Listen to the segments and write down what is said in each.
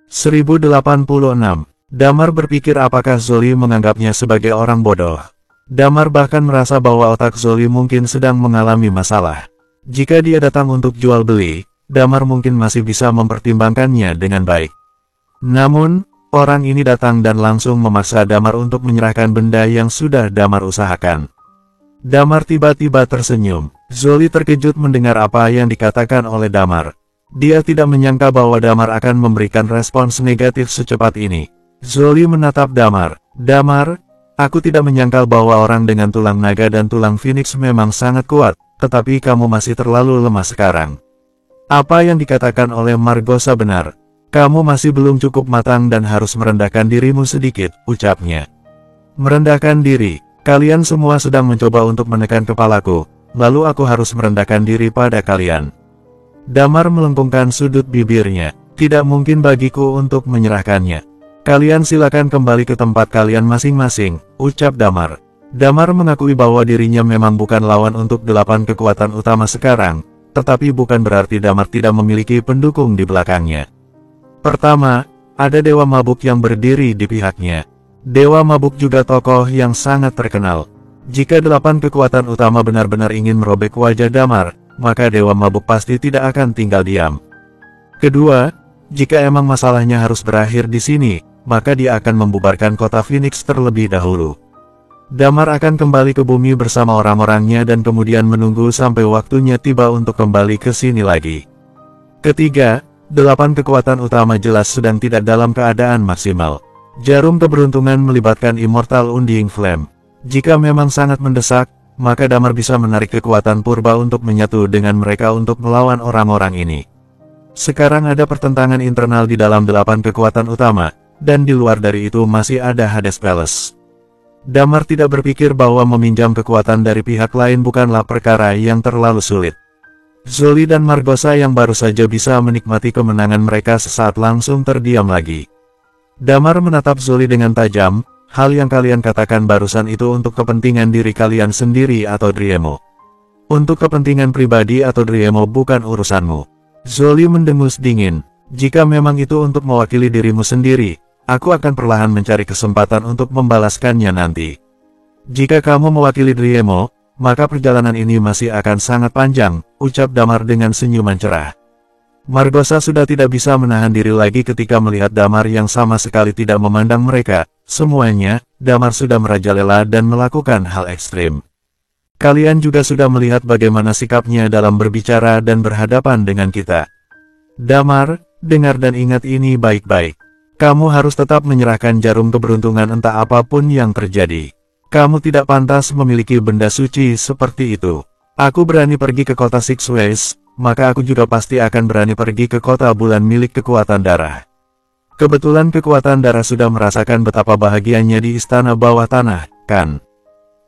1086. Damar berpikir apakah Zoli menganggapnya sebagai orang bodoh. Damar bahkan merasa bahwa otak Zoli mungkin sedang mengalami masalah. Jika dia datang untuk jual beli, Damar mungkin masih bisa mempertimbangkannya dengan baik. Namun, orang ini datang dan langsung memaksa Damar untuk menyerahkan benda yang sudah Damar usahakan. Damar tiba-tiba tersenyum. Zoli terkejut mendengar apa yang dikatakan oleh Damar. Dia tidak menyangka bahwa Damar akan memberikan respons negatif secepat ini. Zoli menatap Damar. Damar, aku tidak menyangka bahwa orang dengan tulang naga dan tulang phoenix memang sangat kuat, tetapi kamu masih terlalu lemah sekarang. Apa yang dikatakan oleh Margosa benar. Kamu masih belum cukup matang dan harus merendahkan dirimu sedikit, ucapnya. Merendahkan diri. Kalian semua sedang mencoba untuk menekan kepalaku, lalu aku harus merendahkan diri pada kalian. Damar melengkungkan sudut bibirnya. Tidak mungkin bagiku untuk menyerahkannya. Kalian silakan kembali ke tempat kalian masing-masing, ucap Damar. Damar mengakui bahwa dirinya memang bukan lawan untuk 8 kekuatan utama sekarang, tetapi bukan berarti Damar tidak memiliki pendukung di belakangnya. Pertama, ada Dewa Mabuk yang berdiri di pihaknya. Dewa Mabuk juga tokoh yang sangat terkenal. Jika 8 kekuatan utama benar-benar ingin merobek wajah Damar, maka Dewa Mabuk pasti tidak akan tinggal diam. Kedua, jika emang masalahnya harus berakhir di sini, maka dia akan membubarkan kota Phoenix terlebih dahulu. Damar akan kembali ke bumi bersama orang-orangnya dan kemudian menunggu sampai waktunya tiba untuk kembali ke sini lagi. Ketiga, 8 kekuatan utama jelas sedang tidak dalam keadaan maksimal. Jarum keberuntungan melibatkan Immortal Undying Flame. Jika memang sangat mendesak, maka Damar bisa menarik kekuatan purba untuk menyatu dengan mereka untuk melawan orang-orang ini. Sekarang ada pertentangan internal di dalam 8 kekuatan utama, dan di luar dari itu masih ada Hades Palace. Damar tidak berpikir bahwa meminjam kekuatan dari pihak lain bukanlah perkara yang terlalu sulit. Zoli dan Margosa yang baru saja bisa menikmati kemenangan mereka sesaat langsung terdiam lagi. Damar menatap Zoli dengan tajam. Hal yang kalian katakan barusan itu untuk kepentingan diri kalian sendiri atau Driemo? Untuk kepentingan pribadi atau Driemo bukan urusanmu. Zoli mendengus dingin. Jika memang itu untuk mewakili dirimu sendiri, aku akan perlahan mencari kesempatan untuk membalaskannya nanti. Jika kamu mewakili Driemo, maka perjalanan ini masih akan sangat panjang, ucap Damar dengan senyuman cerah. Margosa sudah tidak bisa menahan diri lagi ketika melihat Damar yang sama sekali tidak memandang mereka. Semuanya, Damar sudah merajalela dan melakukan hal ekstrim. Kalian juga sudah melihat bagaimana sikapnya dalam berbicara dan berhadapan dengan kita. Damar, dengar dan ingat ini baik-baik. Kamu harus tetap menyerahkan jarum keberuntungan entah apapun yang terjadi. Kamu tidak pantas memiliki benda suci seperti itu. Aku berani pergi ke kota Six Ways, maka aku juga pasti akan berani pergi ke kota bulan milik kekuatan darah. Kebetulan kekuatan darah sudah merasakan betapa bahagianya di istana bawah tanah, kan?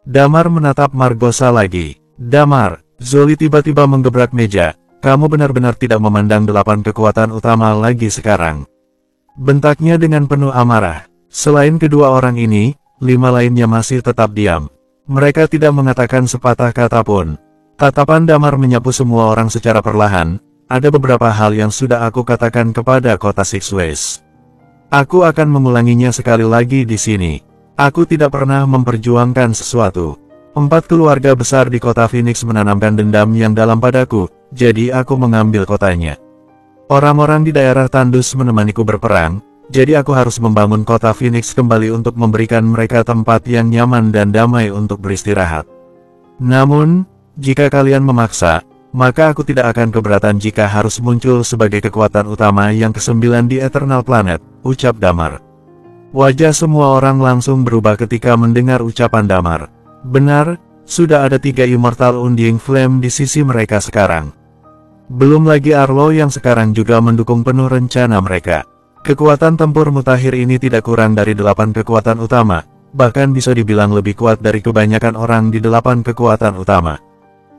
Damar menatap Margosa lagi. Damar, Zoli tiba-tiba menggebrak meja. Kamu benar-benar tidak memandang 8 kekuatan utama lagi sekarang. Bentaknya dengan penuh amarah. Selain kedua orang ini, 5 lainnya masih tetap diam. Mereka tidak mengatakan sepatah kata pun. Tatapan Damar menyapu semua orang secara perlahan. Ada beberapa hal yang sudah aku katakan kepada kota Six Ways. Aku akan mengulanginya sekali lagi di sini. Aku tidak pernah memperjuangkan sesuatu. 4 keluarga besar di kota Phoenix menanamkan dendam yang dalam padaku, jadi aku mengambil kotanya. Orang-orang di daerah Tandus menemaniku berperang, jadi aku harus membangun kota Phoenix kembali untuk memberikan mereka tempat yang nyaman dan damai untuk beristirahat. Namun, jika kalian memaksa, maka aku tidak akan keberatan jika harus muncul sebagai kekuatan utama yang ke-9 di Eternal Planet, ucap Damar. Wajah semua orang langsung berubah ketika mendengar ucapan Damar. Benar, sudah ada 3 Immortal Undying Flame di sisi mereka sekarang. Belum lagi Arlo yang sekarang juga mendukung penuh rencana mereka. Kekuatan tempur mutakhir ini tidak kurang dari 8 kekuatan utama, bahkan bisa dibilang lebih kuat dari kebanyakan orang di 8 kekuatan utama.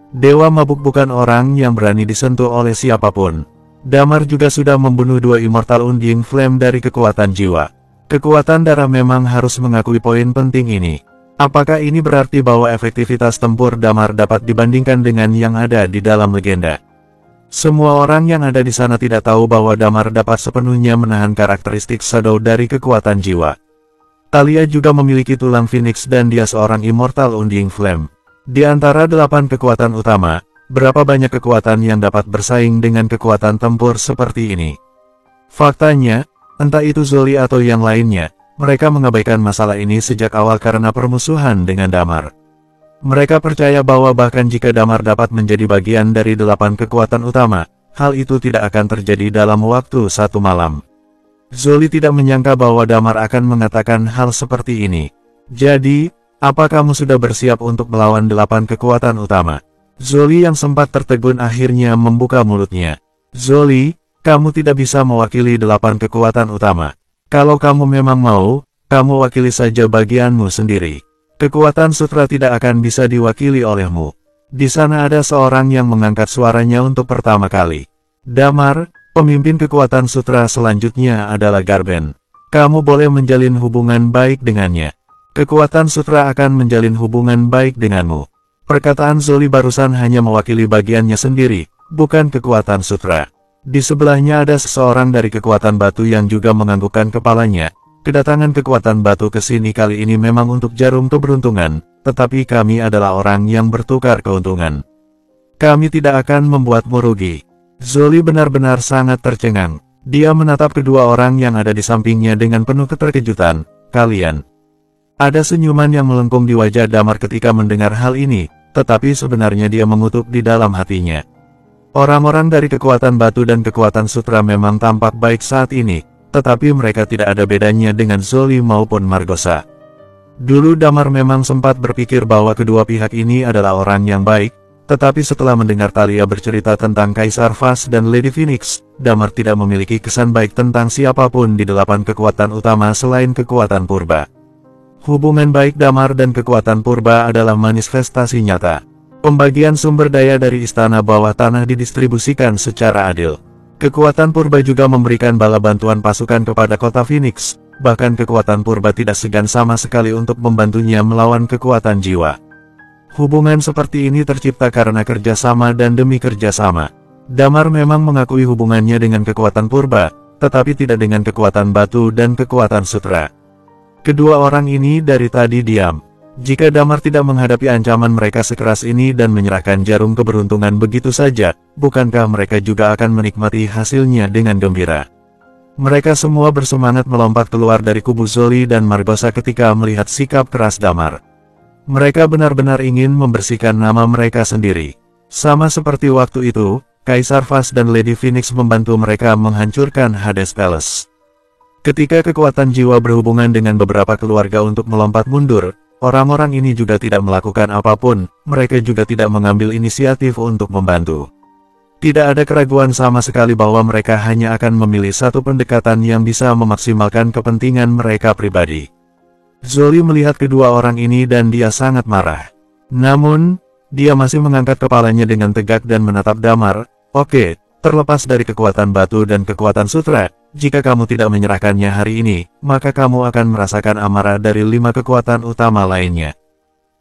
Dewa Mabuk bukan orang yang berani disentuh oleh siapapun. Damar juga sudah membunuh 2 Immortal Undying Flame dari kekuatan jiwa. Kekuatan darah memang harus mengakui poin penting ini. Apakah ini berarti bahwa efektivitas tempur Damar dapat dibandingkan dengan yang ada di dalam legenda? Semua orang yang ada di sana tidak tahu bahwa Damar dapat sepenuhnya menahan karakteristik Shadow dari kekuatan jiwa. Thalia juga memiliki tulang Phoenix dan dia seorang Immortal Undying Flame. Di antara 8 kekuatan utama, berapa banyak kekuatan yang dapat bersaing dengan kekuatan tempur seperti ini? Faktanya, entah itu Zoli atau yang lainnya, mereka mengabaikan masalah ini sejak awal karena permusuhan dengan Damar. Mereka percaya bahwa bahkan jika Damar dapat menjadi bagian dari 8 kekuatan utama, hal itu tidak akan terjadi dalam waktu 1 malam. Zoli tidak menyangka bahwa Damar akan mengatakan hal seperti ini. Jadi, apa kamu sudah bersiap untuk melawan 8 kekuatan utama? Zoli yang sempat tertegun akhirnya membuka mulutnya. Zoli, kamu tidak bisa mewakili 8 kekuatan utama. Kalau kamu memang mau, kamu wakili saja bagianmu sendiri. Kekuatan sutra tidak akan bisa diwakili olehmu. Di sana ada seorang yang mengangkat suaranya untuk pertama kali. Damar, pemimpin kekuatan sutra selanjutnya adalah Garben. Kamu boleh menjalin hubungan baik dengannya. Kekuatan sutra akan menjalin hubungan baik denganmu. Perkataan Zoli barusan hanya mewakili bagiannya sendiri, bukan kekuatan sutra. Di sebelahnya ada seseorang dari kekuatan batu yang juga menganggukkan kepalanya. Kedatangan kekuatan batu ke sini kali ini memang untuk jarum keberuntungan, tetapi kami adalah orang yang bertukar keuntungan. Kami tidak akan membuatmu rugi. Zoli benar-benar sangat tercengang. Dia menatap kedua orang yang ada di sampingnya dengan penuh keterkejutan. Kalian. Ada senyuman yang melengkung di wajah Damar ketika mendengar hal ini, tetapi sebenarnya dia mengutuk di dalam hatinya. Orang-orang dari kekuatan batu dan kekuatan sutra memang tampak baik saat ini, tetapi mereka tidak ada bedanya dengan Zoli maupun Margosa. Dulu Damar memang sempat berpikir bahwa kedua pihak ini adalah orang yang baik, tetapi setelah mendengar Thalia bercerita tentang Kaisar Vas dan Lady Phoenix, Damar tidak memiliki kesan baik tentang siapapun di 8 kekuatan utama selain kekuatan purba. Hubungan baik Damar dan kekuatan purba adalah manifestasi nyata. Pembagian sumber daya dari istana bawah tanah didistribusikan secara adil. Kekuatan purba juga memberikan bala bantuan pasukan kepada kota Phoenix, bahkan kekuatan purba tidak segan sama sekali untuk membantunya melawan kekuatan jiwa. Hubungan seperti ini tercipta karena kerjasama dan demi kerjasama. Damar memang mengakui hubungannya dengan kekuatan purba, tetapi tidak dengan kekuatan batu dan kekuatan sutra. Kedua orang ini dari tadi diam. Jika Damar tidak menghadapi ancaman mereka sekeras ini dan menyerahkan jarum keberuntungan begitu saja, bukankah mereka juga akan menikmati hasilnya dengan gembira? Mereka semua bersemangat melompat keluar dari kubu Zoli dan Margosa ketika melihat sikap keras Damar. Mereka benar-benar ingin membersihkan nama mereka sendiri. Sama seperti waktu itu, Kaisar Vas dan Lady Phoenix membantu mereka menghancurkan Hades Palace. Ketika kekuatan jiwa berhubungan dengan beberapa keluarga untuk melompat mundur, orang-orang ini juga tidak melakukan apapun, mereka juga tidak mengambil inisiatif untuk membantu. Tidak ada keraguan sama sekali bahwa mereka hanya akan memilih satu pendekatan yang bisa memaksimalkan kepentingan mereka pribadi. Zoli melihat kedua orang ini dan dia sangat marah. Namun, dia masih mengangkat kepalanya dengan tegak dan menatap Damar. Oke, terlepas dari kekuatan batu dan kekuatan sutra, jika kamu tidak menyerahkannya hari ini, maka kamu akan merasakan amarah dari 5 kekuatan utama lainnya.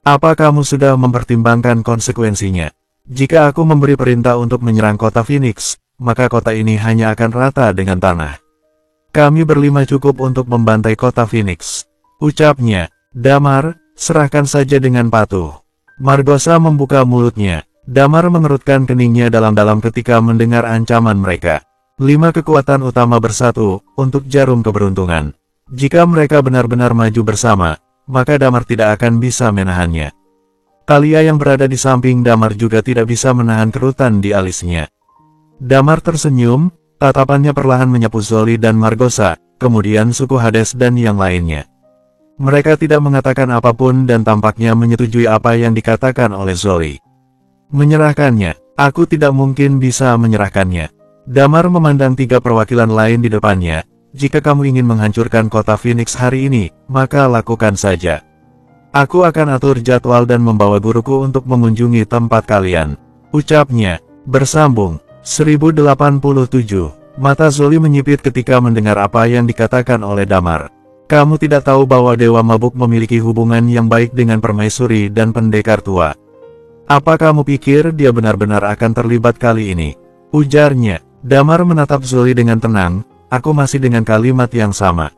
Apa kamu sudah mempertimbangkan konsekuensinya? Jika aku memberi perintah untuk menyerang kota Phoenix, maka kota ini hanya akan rata dengan tanah. Kami berlima cukup untuk membantai kota Phoenix. Ucapnya. Damar, serahkan saja dengan patuh. Margosa membuka mulutnya. Damar mengerutkan keningnya dalam-dalam ketika mendengar ancaman mereka. 5 kekuatan utama bersatu, untuk jarum keberuntungan. Jika mereka benar-benar maju bersama, maka Damar tidak akan bisa menahannya. Thalia yang berada di samping Damar juga tidak bisa menahan kerutan di alisnya. Damar tersenyum, tatapannya perlahan menyapu Zoli dan Margosa, kemudian suku Hades dan yang lainnya. Mereka tidak mengatakan apapun dan tampaknya menyetujui apa yang dikatakan oleh Zoli. Menyerahkannya, aku tidak mungkin bisa menyerahkannya. Damar memandang 3 perwakilan lain di depannya. Jika kamu ingin menghancurkan kota Phoenix hari ini, maka lakukan saja. Aku akan atur jadwal dan membawa guruku untuk mengunjungi tempat kalian. Ucapnya, bersambung. 1087. Mata Zoli menyipit ketika mendengar apa yang dikatakan oleh Damar. Kamu tidak tahu bahwa Dewa Mabuk memiliki hubungan yang baik dengan permaisuri dan pendekar tua. Apa kamu pikir dia benar-benar akan terlibat kali ini? Ujarnya. Damar menatap Zoli dengan tenang, aku masih dengan kalimat yang sama.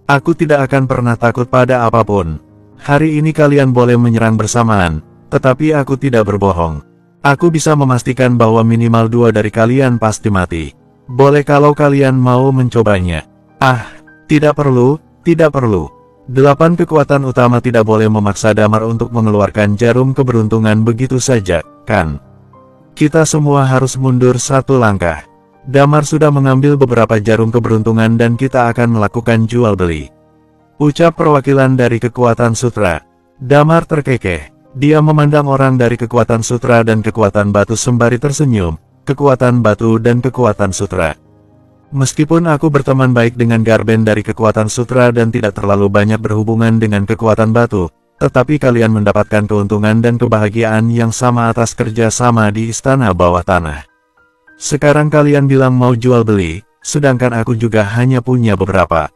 Aku tidak akan pernah takut pada apapun. Hari ini kalian boleh menyerang bersamaan, tetapi aku tidak berbohong. Aku bisa memastikan bahwa minimal 2 dari kalian pasti mati. Boleh kalau kalian mau mencobanya. Ah, tidak perlu, tidak perlu. 8 kekuatan utama tidak boleh memaksa Damar untuk mengeluarkan jarum keberuntungan begitu saja, kan? Kita semua harus mundur 1 langkah. Damar sudah mengambil beberapa jarum keberuntungan dan kita akan melakukan jual beli. Ucap perwakilan dari kekuatan sutra. Damar terkekeh. Dia memandang orang dari kekuatan sutra dan kekuatan batu sembari tersenyum, kekuatan batu dan kekuatan sutra. Meskipun aku berteman baik dengan Garben dari kekuatan sutra dan tidak terlalu banyak berhubungan dengan kekuatan batu, tetapi kalian mendapatkan keuntungan dan kebahagiaan yang sama atas kerja sama di istana bawah tanah. Sekarang kalian bilang mau jual beli, sedangkan aku juga hanya punya beberapa.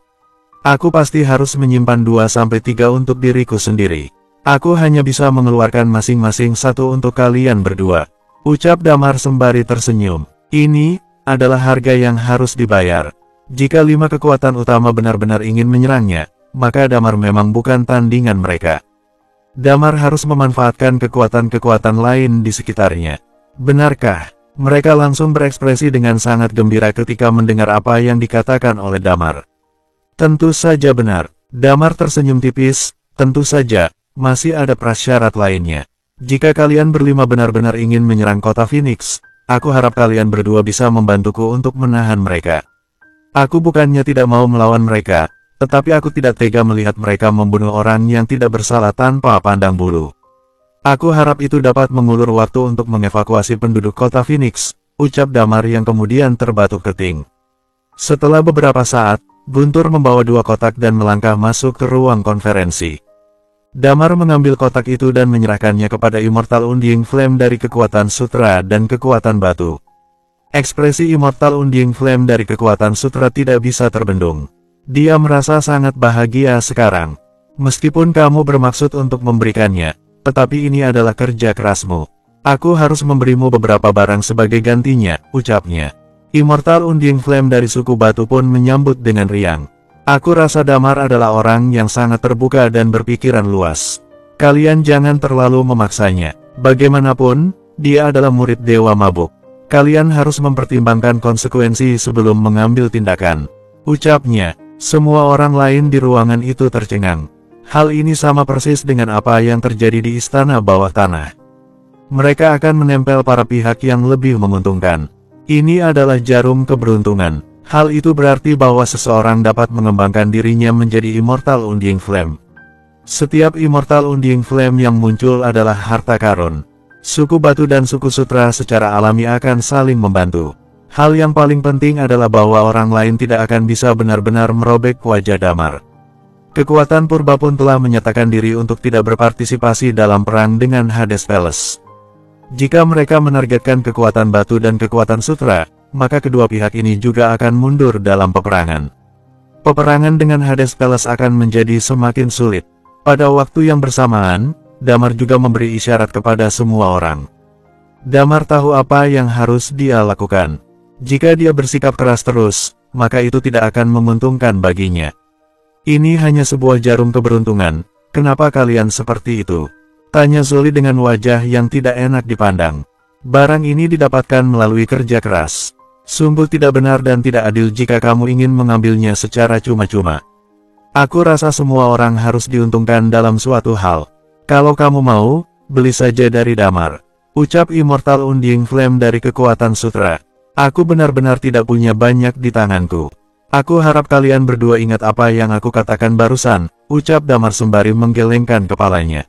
Aku pasti harus menyimpan 2-3 untuk diriku sendiri. Aku hanya bisa mengeluarkan masing-masing 1 untuk kalian berdua. Ucap Damar sembari tersenyum. Ini adalah harga yang harus dibayar. Jika 5 kekuatan utama benar-benar ingin menyerangnya, maka Damar memang bukan tandingan mereka. Damar harus memanfaatkan kekuatan-kekuatan lain di sekitarnya. Benarkah? Mereka langsung berekspresi dengan sangat gembira ketika mendengar apa yang dikatakan oleh Damar. Tentu saja benar. Damar tersenyum tipis. Tentu saja, masih ada prasyarat lainnya. Jika kalian berlima benar-benar ingin menyerang kota Phoenix, aku harap kalian berdua bisa membantuku untuk menahan mereka. Aku bukannya tidak mau melawan mereka, tetapi aku tidak tega melihat mereka membunuh orang yang tidak bersalah tanpa pandang bulu. Aku harap itu dapat mengulur waktu untuk mengevakuasi penduduk kota Phoenix, ucap Damar yang kemudian terbatuk keting. Setelah beberapa saat, Guntur membawa 2 kotak dan melangkah masuk ke ruang konferensi. Damar mengambil kotak itu dan menyerahkannya kepada Immortal Undying Flame dari kekuatan sutra dan kekuatan batu. Ekspresi Immortal Undying Flame dari kekuatan sutra tidak bisa terbendung. Dia merasa sangat bahagia sekarang. Meskipun kamu bermaksud untuk memberikannya, tetapi ini adalah kerja kerasmu. Aku harus memberimu beberapa barang sebagai gantinya, ucapnya. Immortal Undying Flame dari suku batu pun menyambut dengan riang. Aku rasa Damar adalah orang yang sangat terbuka dan berpikiran luas. Kalian jangan terlalu memaksanya. Bagaimanapun, dia adalah murid Dewa Mabuk. Kalian harus mempertimbangkan konsekuensi sebelum mengambil tindakan. Ucapnya. Semua orang lain di ruangan itu tercengang. Hal ini sama persis dengan apa yang terjadi di istana bawah tanah. Mereka akan menempel para pihak yang lebih menguntungkan. Ini adalah jarum keberuntungan. Hal itu berarti bahwa seseorang dapat mengembangkan dirinya menjadi Immortal Undying Flame. Setiap Immortal Undying Flame yang muncul adalah harta karun. Suku batu dan suku sutra secara alami akan saling membantu. Hal yang paling penting adalah bahwa orang lain tidak akan bisa benar-benar merobek wajah Damar. Kekuatan purba pun telah menyatakan diri untuk tidak berpartisipasi dalam perang dengan Hades Palace. Jika mereka menargetkan kekuatan batu dan kekuatan sutra, maka kedua pihak ini juga akan mundur dalam peperangan. Peperangan dengan Hades Palace akan menjadi semakin sulit. Pada waktu yang bersamaan, Damar juga memberi isyarat kepada semua orang. Damar tahu apa yang harus dia lakukan. Jika dia bersikap keras terus, maka itu tidak akan menguntungkan baginya. Ini hanya sebuah jarum keberuntungan, kenapa kalian seperti itu? Tanya Zoli dengan wajah yang tidak enak dipandang. Barang ini didapatkan melalui kerja keras. Sungguh tidak benar dan tidak adil jika kamu ingin mengambilnya secara cuma-cuma. Aku rasa semua orang harus diuntungkan dalam suatu hal. Kalau kamu mau, beli saja dari Damar. Ucap Immortal Undying Flame dari kekuatan sutra. Aku benar-benar tidak punya banyak di tanganku. Aku harap kalian berdua ingat apa yang aku katakan barusan, ucap Damar sembari menggelengkan kepalanya.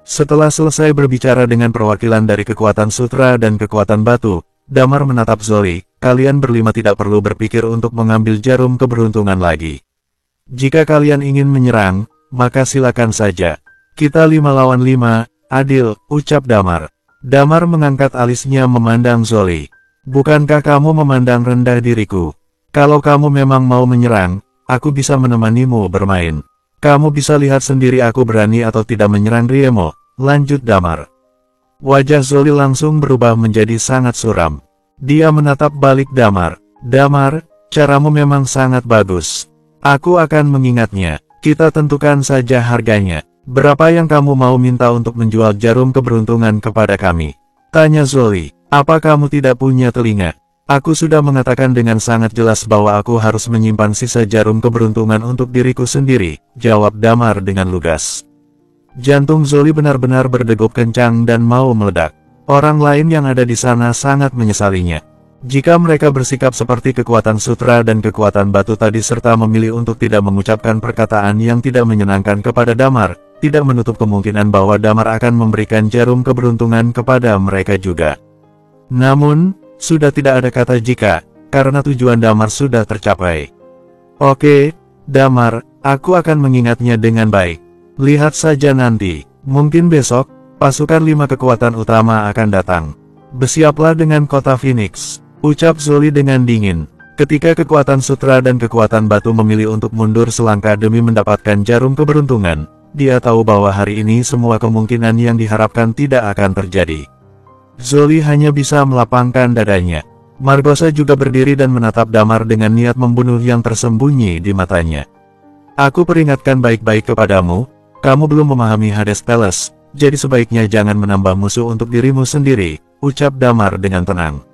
Setelah selesai berbicara dengan perwakilan dari kekuatan sutra dan kekuatan batu, Damar menatap Zoli, kalian berlima tidak perlu berpikir untuk mengambil jarum keberuntungan lagi. Jika kalian ingin menyerang, maka silakan saja. Kita 5 lawan 5, adil, ucap Damar. Damar mengangkat alisnya memandang Zoli. Bukankah kamu memandang rendah diriku? Kalau kamu memang mau menyerang, aku bisa menemanimu bermain. Kamu bisa lihat sendiri aku berani atau tidak menyerang Riemo, lanjut Damar. Wajah Zoli langsung berubah menjadi sangat suram. Dia menatap balik Damar. Damar, caramu memang sangat bagus. Aku akan mengingatnya. Kita tentukan saja harganya. Berapa yang kamu mau minta untuk menjual jarum keberuntungan kepada kami? Tanya Zoli. Apa kamu tidak punya telinga? Aku sudah mengatakan dengan sangat jelas bahwa aku harus menyimpan sisa jarum keberuntungan untuk diriku sendiri, jawab Damar dengan lugas. Jantung Zoli benar-benar berdegup kencang dan mau meledak. Orang lain yang ada di sana sangat menyesalinya. Jika mereka bersikap seperti kekuatan sutra dan kekuatan batu tadi serta memilih untuk tidak mengucapkan perkataan yang tidak menyenangkan kepada Damar, tidak menutup kemungkinan bahwa Damar akan memberikan jarum keberuntungan kepada mereka juga. Namun, sudah tidak ada kata jika, karena tujuan Damar sudah tercapai. Oke, Damar, aku akan mengingatnya dengan baik. Lihat saja nanti, mungkin besok, pasukan 5 kekuatan utama akan datang. Bersiaplah dengan kota Phoenix, ucap Zoli dengan dingin. Ketika kekuatan sutra dan kekuatan batu memilih untuk mundur selangkah demi mendapatkan jarum keberuntungan, dia tahu bahwa hari ini semua kemungkinan yang diharapkan tidak akan terjadi. Zoli hanya bisa melapangkan dadanya. Margosa juga berdiri dan menatap Damar dengan niat membunuh yang tersembunyi di matanya. Aku peringatkan baik-baik kepadamu, kamu belum memahami Hades Palace, jadi sebaiknya jangan menambah musuh untuk dirimu sendiri, ucap Damar dengan tenang.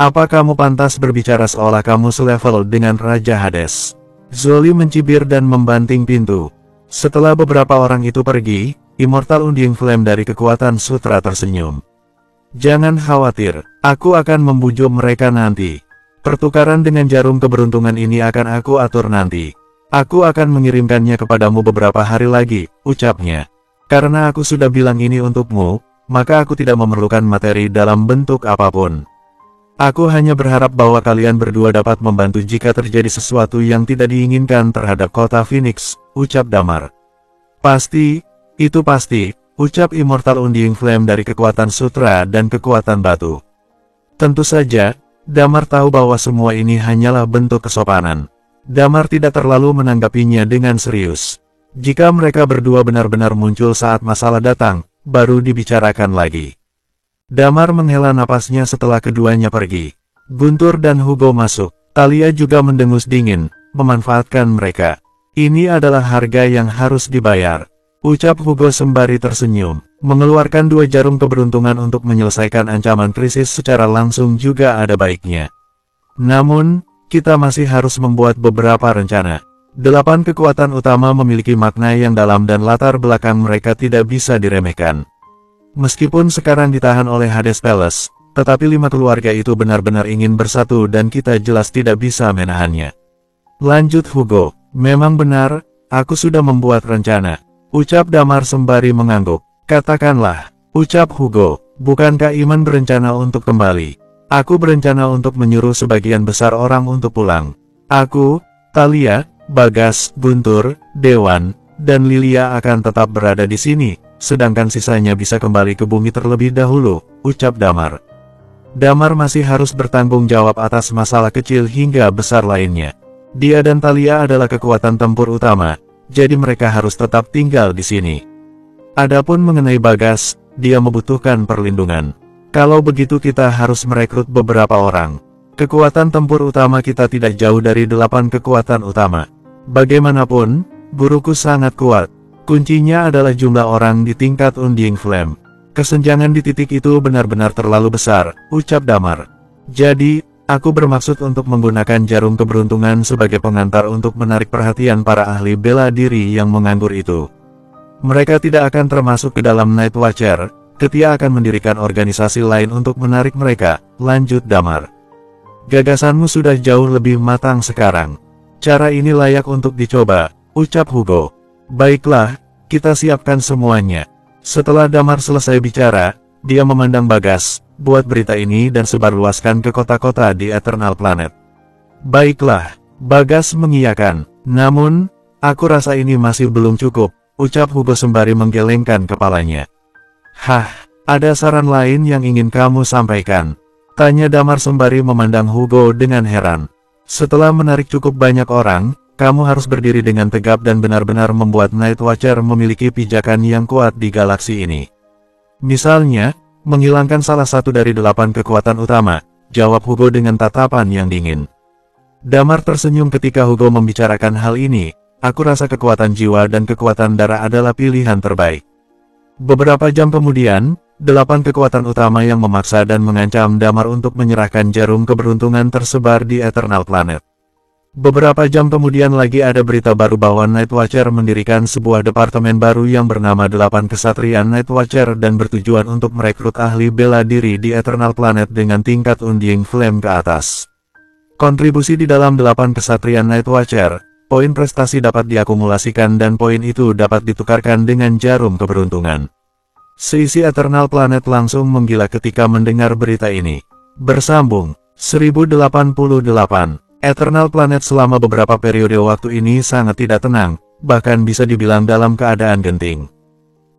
Apa kamu pantas berbicara seolah kamu selevel dengan Raja Hades? Zoli mencibir dan membanting pintu. Setelah beberapa orang itu pergi, Immortal Undying Flame dari kekuatan sutra tersenyum. Jangan khawatir, aku akan membujuk mereka nanti. Pertukaran dengan jarum keberuntungan ini akan aku atur nanti. Aku akan mengirimkannya kepadamu beberapa hari lagi, ucapnya. Karena aku sudah bilang ini untukmu, maka aku tidak memerlukan materi dalam bentuk apapun. Aku hanya berharap bahwa kalian berdua dapat membantu jika terjadi sesuatu yang tidak diinginkan terhadap kota Phoenix, ucap Damar. Pasti, itu pasti. Ucap Immortal Undying Flame dari kekuatan sutra dan kekuatan batu. Tentu saja, Damar tahu bahwa semua ini hanyalah bentuk kesopanan. Damar tidak terlalu menanggapinya dengan serius. Jika mereka berdua benar-benar muncul saat masalah datang, baru dibicarakan lagi. Damar menghela napasnya setelah keduanya pergi. Guntur dan Hugo masuk. Talia juga mendengus dingin, memanfaatkan mereka. Ini adalah harga yang harus dibayar. Ucap Hugo sembari tersenyum, mengeluarkan 2 jarum keberuntungan untuk menyelesaikan ancaman krisis secara langsung juga ada baiknya. Namun, kita masih harus membuat beberapa rencana. 8 kekuatan utama memiliki makna yang dalam dan latar belakang mereka tidak bisa diremehkan. Meskipun sekarang ditahan oleh Hades Palace, tetapi 5 keluarga itu benar-benar ingin bersatu dan kita jelas tidak bisa menahannya. Lanjut Hugo, memang benar, aku sudah membuat rencana. Ucap Damar sembari mengangguk. Katakanlah, ucap Hugo, bukankah Iman berencana untuk kembali? Aku berencana untuk menyuruh sebagian besar orang untuk pulang. Aku, Talia, Bagas, Guntur, Dewan, dan Lilia akan tetap berada di sini, sedangkan sisanya bisa kembali ke bumi terlebih dahulu, ucap Damar. Damar masih harus bertanggung jawab atas masalah kecil hingga besar lainnya. Dia dan Talia adalah kekuatan tempur utama, jadi mereka harus tetap tinggal di sini. Adapun mengenai Bagas, dia membutuhkan perlindungan. Kalau begitu kita harus merekrut beberapa orang. Kekuatan tempur utama kita tidak jauh dari 8 kekuatan utama. Bagaimanapun, guruku sangat kuat. Kuncinya adalah jumlah orang di tingkat Undying Flame. Kesenjangan di titik itu benar-benar terlalu besar, ucap Damar. Jadi, aku bermaksud untuk menggunakan jarum keberuntungan sebagai pengantar untuk menarik perhatian para ahli bela diri yang menganggur itu. Mereka tidak akan termasuk ke dalam Night Watcher, Ketia akan mendirikan organisasi lain untuk menarik mereka, lanjut Damar. Gagasanmu sudah jauh lebih matang sekarang. Cara ini layak untuk dicoba, ucap Hugo. Baiklah, kita siapkan semuanya. Setelah Damar selesai bicara, dia memandang Bagas. Buat berita ini dan sebarluaskan ke kota-kota di Eternal Planet. Baiklah, Bagas mengiyakan. Namun, aku rasa ini masih belum cukup, ucap Hugo sembari menggelengkan kepalanya. Hah, ada saran lain yang ingin kamu sampaikan? Tanya Damar sembari memandang Hugo dengan heran. Setelah menarik cukup banyak orang, kamu harus berdiri dengan tegap dan benar-benar membuat Night Watcher memiliki pijakan yang kuat di galaksi ini. Misalnya, menghilangkan salah satu dari 8 kekuatan utama, jawab Hugo dengan tatapan yang dingin. Damar tersenyum ketika Hugo membicarakan hal ini. Aku rasa kekuatan jiwa dan kekuatan darah adalah pilihan terbaik. Beberapa jam kemudian, 8 kekuatan utama yang memaksa dan mengancam Damar untuk menyerahkan jarum keberuntungan tersebar di Eternal Planet. Beberapa jam kemudian lagi ada berita baru bahwa Night Watcher mendirikan sebuah departemen baru yang bernama 8 Kesatrian Night Watcher dan bertujuan untuk merekrut ahli bela diri di Eternal Planet dengan tingkat Undying Flame ke atas. Kontribusi di dalam 8 Kesatrian Night Watcher, poin prestasi dapat diakumulasikan dan poin itu dapat ditukarkan dengan jarum keberuntungan. Seisi Eternal Planet langsung menggila ketika mendengar berita ini. Bersambung, 1088. Eternal Planet selama beberapa periode waktu ini sangat tidak tenang, bahkan bisa dibilang dalam keadaan genting.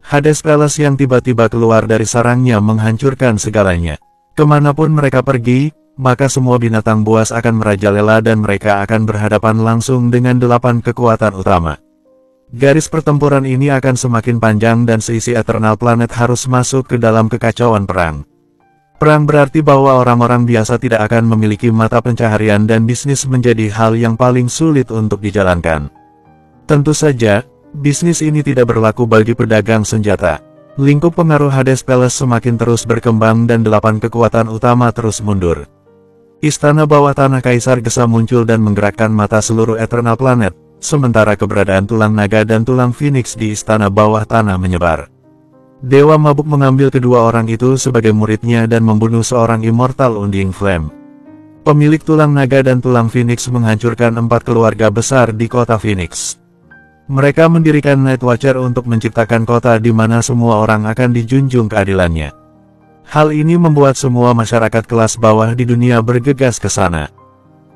Hades Palace yang tiba-tiba keluar dari sarangnya menghancurkan segalanya. Kemanapun mereka pergi, maka semua binatang buas akan merajalela dan mereka akan berhadapan langsung dengan 8 kekuatan utama. Garis pertempuran ini akan semakin panjang dan seisi Eternal Planet harus masuk ke dalam kekacauan perang. Perang berarti bahwa orang-orang biasa tidak akan memiliki mata pencaharian dan bisnis menjadi hal yang paling sulit untuk dijalankan. Tentu saja, bisnis ini tidak berlaku bagi pedagang senjata. Lingkup pengaruh Hades Palace semakin terus berkembang dan 8 kekuatan utama terus mundur. Istana bawah tanah Kaisar Gesa muncul dan menggerakkan mata seluruh Eternal Planet, sementara keberadaan tulang naga dan tulang Phoenix di istana bawah tanah menyebar. Dewa Mabuk mengambil kedua orang itu sebagai muridnya dan membunuh seorang Immortal Undying Flame. Pemilik tulang naga dan tulang Phoenix menghancurkan 4 keluarga besar di kota Phoenix. Mereka mendirikan Night Watcher untuk menciptakan kota di mana semua orang akan dijunjung keadilannya. Hal ini membuat semua masyarakat kelas bawah di dunia bergegas ke sana.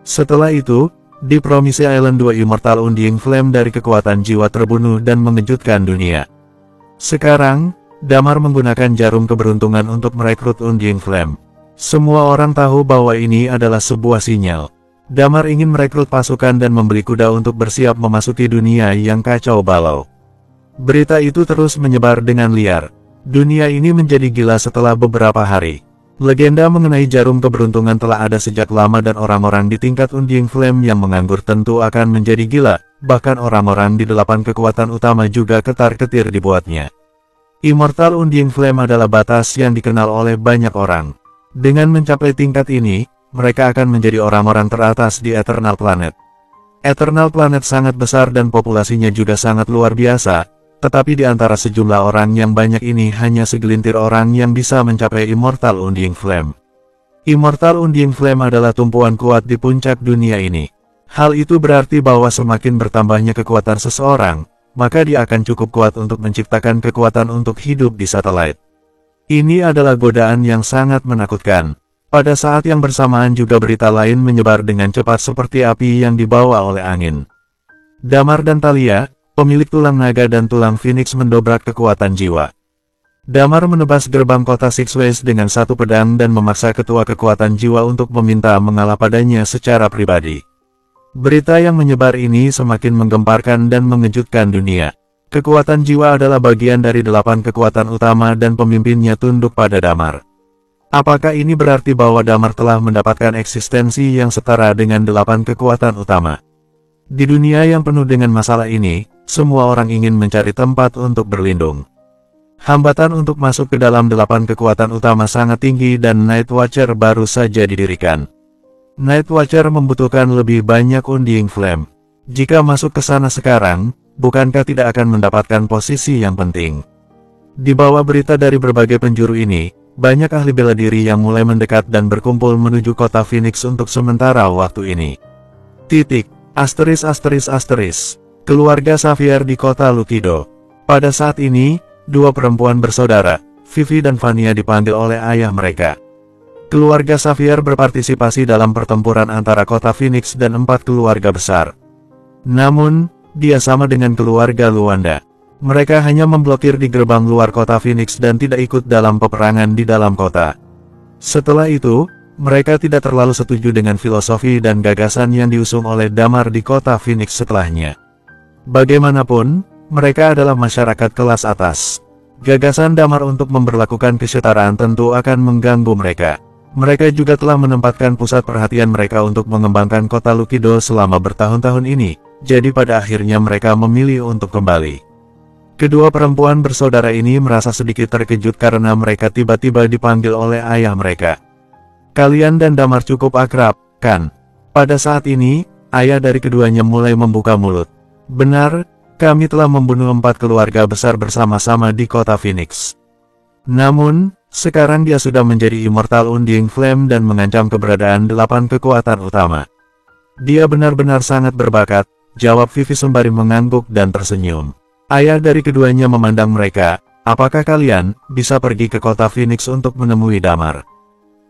Setelah itu, di Promise Island 2 Immortal Undying Flame dari kekuatan jiwa terbunuh dan mengejutkan dunia. Sekarang, Damar menggunakan jarum keberuntungan untuk merekrut Undying Flame. Semua orang tahu bahwa ini adalah sebuah sinyal. Damar ingin merekrut pasukan dan membeli kuda untuk bersiap memasuki dunia yang kacau balau. Berita itu terus menyebar dengan liar. Dunia ini menjadi gila setelah beberapa hari. Legenda mengenai jarum keberuntungan telah ada sejak lama dan orang-orang di tingkat Undying Flame yang menganggur tentu akan menjadi gila. Bahkan orang-orang di 8 kekuatan utama juga ketar-ketir dibuatnya. Immortal Undying Flame adalah batas yang dikenal oleh banyak orang. Dengan mencapai tingkat ini, mereka akan menjadi orang-orang teratas di Eternal Planet. Eternal Planet sangat besar dan populasinya juga sangat luar biasa, tetapi di antara sejumlah orang yang banyak ini hanya segelintir orang yang bisa mencapai Immortal Undying Flame. Immortal Undying Flame adalah tumpuan kuat di puncak dunia ini. Hal itu berarti bahwa semakin bertambahnya kekuatan seseorang, maka dia akan cukup kuat untuk menciptakan kekuatan untuk hidup di satelit. Ini adalah godaan yang sangat menakutkan. Pada saat yang bersamaan juga berita lain menyebar dengan cepat seperti api yang dibawa oleh angin. Damar dan Thalia, pemilik tulang naga dan tulang Phoenix mendobrak kekuatan jiwa. Damar menebas gerbang kota Six Ways dengan satu pedang dan memaksa ketua kekuatan jiwa untuk meminta mengalah padanya secara pribadi. Berita yang menyebar ini semakin menggemparkan dan mengejutkan dunia. Kekuatan jiwa adalah bagian dari 8 kekuatan utama dan pemimpinnya tunduk pada Damar. Apakah ini berarti bahwa Damar telah mendapatkan eksistensi yang setara dengan 8 kekuatan utama? Di dunia yang penuh dengan masalah ini, semua orang ingin mencari tempat untuk berlindung. Hambatan untuk masuk ke dalam 8 kekuatan utama sangat tinggi dan Night Watcher baru saja didirikan. Night Watcher membutuhkan lebih banyak Undying Flame. Jika masuk ke sana sekarang, bukankah tidak akan mendapatkan posisi yang penting? Di bawah berita dari berbagai penjuru ini, banyak ahli bela diri yang mulai mendekat dan berkumpul menuju kota Phoenix untuk sementara waktu ini. Keluarga Xavier di kota Lukido. Pada saat ini, 2 perempuan bersaudara, Vivi dan Vania dipanggil oleh ayah mereka. Keluarga Xavier berpartisipasi dalam pertempuran antara kota Phoenix dan 4 keluarga besar. Namun, dia sama dengan keluarga Luanda. Mereka hanya memblokir di gerbang luar kota Phoenix dan tidak ikut dalam peperangan di dalam kota. Setelah itu, mereka tidak terlalu setuju dengan filosofi dan gagasan yang diusung oleh Damar di kota Phoenix setelahnya. Bagaimanapun, mereka adalah masyarakat kelas atas. Gagasan Damar untuk memberlakukan kesetaraan tentu akan mengganggu mereka. Mereka juga telah menempatkan pusat perhatian mereka untuk mengembangkan kota Lukido selama bertahun-tahun ini, jadi pada akhirnya mereka memilih untuk kembali. Kedua perempuan bersaudara ini merasa sedikit terkejut karena mereka tiba-tiba dipanggil oleh ayah mereka. Kalian dan Damar cukup akrab, kan? Pada saat ini, ayah dari keduanya mulai membuka mulut. Benar, kami telah membunuh 4 keluarga besar bersama-sama di kota Phoenix. Namun, sekarang dia sudah menjadi Immortal Undying Flame dan mengancam keberadaan 8 kekuatan utama. Dia benar-benar sangat berbakat, jawab Vivi sembari mengangguk dan tersenyum. Ayah dari keduanya memandang mereka, apakah kalian bisa pergi ke kota Phoenix untuk menemui Damar?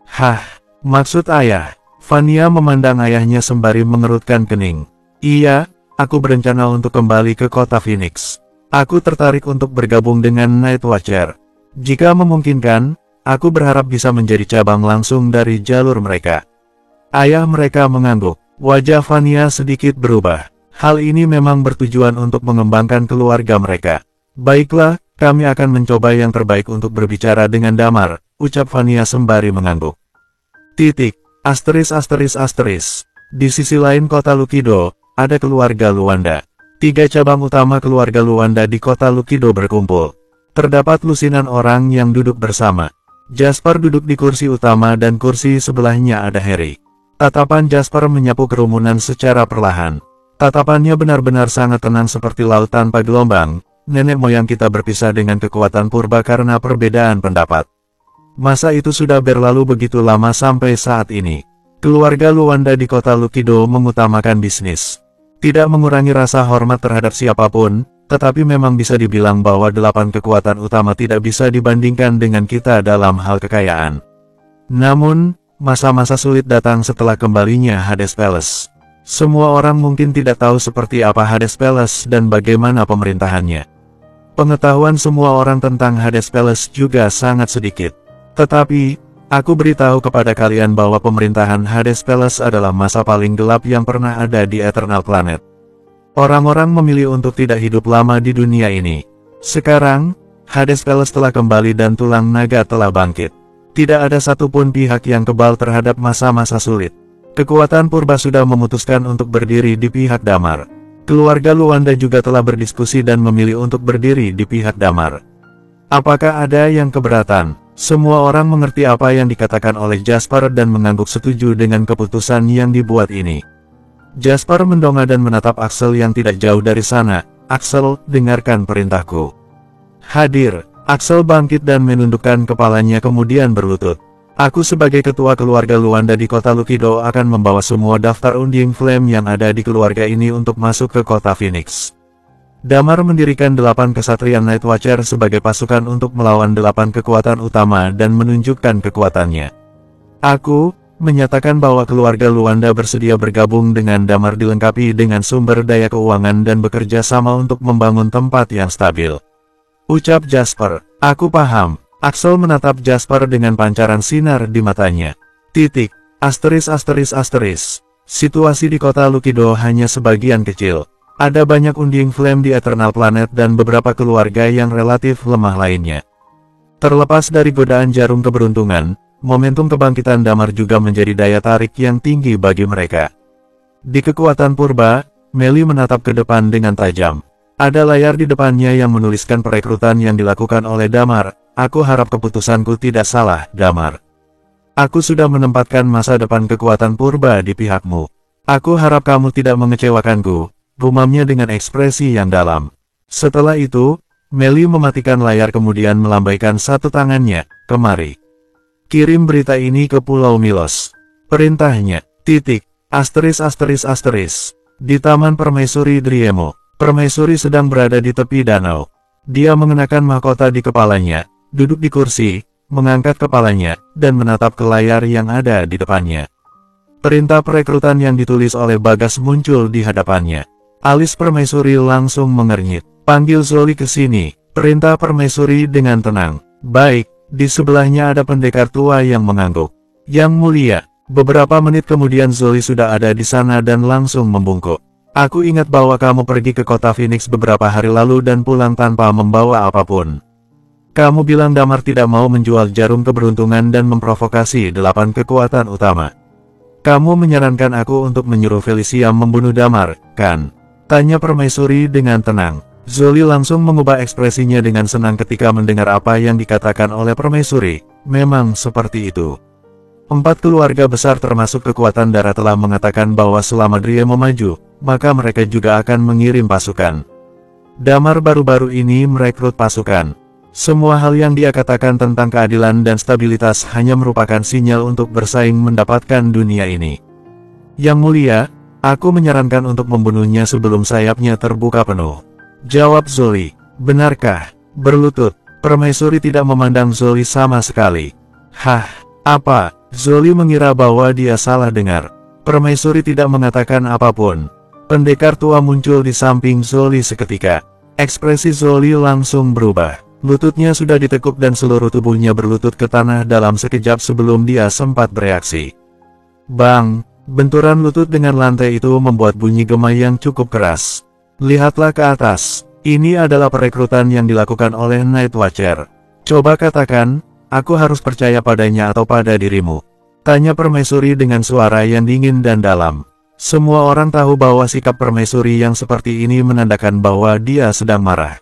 Hah, maksud ayah? Vania memandang ayahnya sembari mengerutkan kening. Iya, aku berencana untuk kembali ke kota Phoenix. Aku tertarik untuk bergabung dengan Night Watcher. Jika memungkinkan, aku berharap bisa menjadi cabang langsung dari jalur mereka. Ayah mereka mengangguk. Wajah Vania sedikit berubah. Hal ini memang bertujuan untuk mengembangkan keluarga mereka. Baiklah, kami akan mencoba yang terbaik untuk berbicara dengan Damar, ucap Vania sembari mengangguk. Asteris. Di sisi lain kota Lukido, ada keluarga Luanda. 3 cabang utama keluarga Luanda di kota Lukido berkumpul. Terdapat lusinan orang yang duduk bersama. Jasper duduk di kursi utama dan kursi sebelahnya ada Harry. Tatapan Jasper menyapu kerumunan secara perlahan. Tatapannya benar-benar sangat tenang seperti laut tanpa gelombang. Nenek moyang kita berpisah dengan kekuatan purba karena perbedaan pendapat. Masa itu sudah berlalu begitu lama sampai saat ini. Keluarga Luanda di kota Lukido mengutamakan bisnis. Tidak mengurangi rasa hormat terhadap siapapun, tetapi memang bisa dibilang bahwa 8 kekuatan utama tidak bisa dibandingkan dengan kita dalam hal kekayaan. Namun, masa-masa sulit datang setelah kembalinya Hades Palace. Semua orang mungkin tidak tahu seperti apa Hades Palace dan bagaimana pemerintahannya. Pengetahuan semua orang tentang Hades Palace juga sangat sedikit. Tetapi, aku beritahu kepada kalian bahwa pemerintahan Hades Palace adalah masa paling gelap yang pernah ada di Eternal Planet. Orang-orang memilih untuk tidak hidup lama di dunia ini. Sekarang, Hades Palace telah kembali dan tulang naga telah bangkit. Tidak ada satupun pihak yang kebal terhadap masa-masa sulit. Kekuatan purba sudah memutuskan untuk berdiri di pihak Damar. Keluarga Luanda juga telah berdiskusi dan memilih untuk berdiri di pihak Damar. Apakah ada yang keberatan? Semua orang mengerti apa yang dikatakan oleh Jasper dan mengangguk setuju dengan keputusan yang dibuat ini. Jasper mendongak dan menatap Axel yang tidak jauh dari sana. Axel, dengarkan perintahku. Hadir. Axel bangkit dan menundukkan kepalanya kemudian berlutut. Aku sebagai ketua keluarga Luanda di kota Lukido akan membawa semua daftar Undying Flame yang ada di keluarga ini untuk masuk ke kota Phoenix. Damar mendirikan 8 kesatria Night Watcher sebagai pasukan untuk melawan 8 kekuatan utama dan menunjukkan kekuatannya. Aku menyatakan bahwa keluarga Luanda bersedia bergabung dengan Damar dilengkapi dengan sumber daya keuangan dan bekerja sama untuk membangun tempat yang stabil. Ucap Jasper. Aku paham. Axel menatap Jasper dengan pancaran sinar di matanya. Asteris. Situasi di kota Lukido hanya sebagian kecil. Ada banyak Undying Flame di Eternal Planet dan beberapa keluarga yang relatif lemah lainnya. Terlepas dari godaan jarum keberuntungan, momentum kebangkitan Damar juga menjadi daya tarik yang tinggi bagi mereka. Di kekuatan purba, Meli menatap ke depan dengan tajam. Ada layar di depannya yang menuliskan perekrutan yang dilakukan oleh Damar. Aku harap keputusanku tidak salah, Damar. Aku sudah menempatkan masa depan kekuatan purba di pihakmu. Aku harap kamu tidak mengecewakanku, gumamnya dengan ekspresi yang dalam. Setelah itu, Meli mematikan layar kemudian melambaikan satu tangannya, kemari. Kirim berita ini ke Pulau Milos. Perintahnya. Asteris. Di Taman Permaisuri Driemo. Permaisuri sedang berada di tepi danau. Dia mengenakan mahkota di kepalanya, duduk di kursi, mengangkat kepalanya, dan menatap ke layar yang ada di depannya. Perintah perekrutan yang ditulis oleh Bagas muncul di hadapannya. Alis Permaisuri langsung mengernyit. Panggil Zoli ke sini. Perintah Permaisuri dengan tenang. Baik. Di sebelahnya ada pendekar tua yang mengangguk. Yang mulia. Beberapa menit kemudian Zoli sudah ada di sana dan langsung membungkuk. Aku ingat bahwa kamu pergi ke kota Phoenix beberapa hari lalu dan pulang tanpa membawa apapun. Kamu bilang Damar tidak mau menjual jarum keberuntungan dan memprovokasi 8 kekuatan utama. Kamu menyarankan aku untuk menyuruh Felicia membunuh Damar, kan? Tanya Permaisuri dengan tenang. Zoli langsung mengubah ekspresinya dengan senang ketika mendengar apa yang dikatakan oleh Permaisuri. Memang seperti itu. 4 keluarga besar termasuk kekuatan darah telah mengatakan bahwa selama Driemo maju, maka mereka juga akan mengirim pasukan. Damar baru-baru ini merekrut pasukan. Semua hal yang dia katakan tentang keadilan dan stabilitas hanya merupakan sinyal untuk bersaing mendapatkan dunia ini. Yang mulia, aku menyarankan untuk membunuhnya sebelum sayapnya terbuka penuh. Jawab Zoli. Benarkah? Berlutut. Permaisuri tidak memandang Zoli sama sekali. Hah? Apa? Zoli mengira bahwa dia salah dengar. Permaisuri tidak mengatakan apapun. Pendekar tua muncul di samping Zoli seketika. Ekspresi Zoli langsung berubah. Lututnya sudah ditekuk dan seluruh tubuhnya berlutut ke tanah dalam sekejap sebelum dia sempat bereaksi. Bang! Benturan lutut dengan lantai itu membuat bunyi gema yang cukup keras. Lihatlah ke atas. Ini adalah perekrutan yang dilakukan oleh Night Watcher. Coba katakan, aku harus percaya padanya atau pada dirimu? Tanya Permaisuri dengan suara yang dingin dan dalam. Semua orang tahu bahwa sikap Permaisuri yang seperti ini menandakan bahwa dia sedang marah.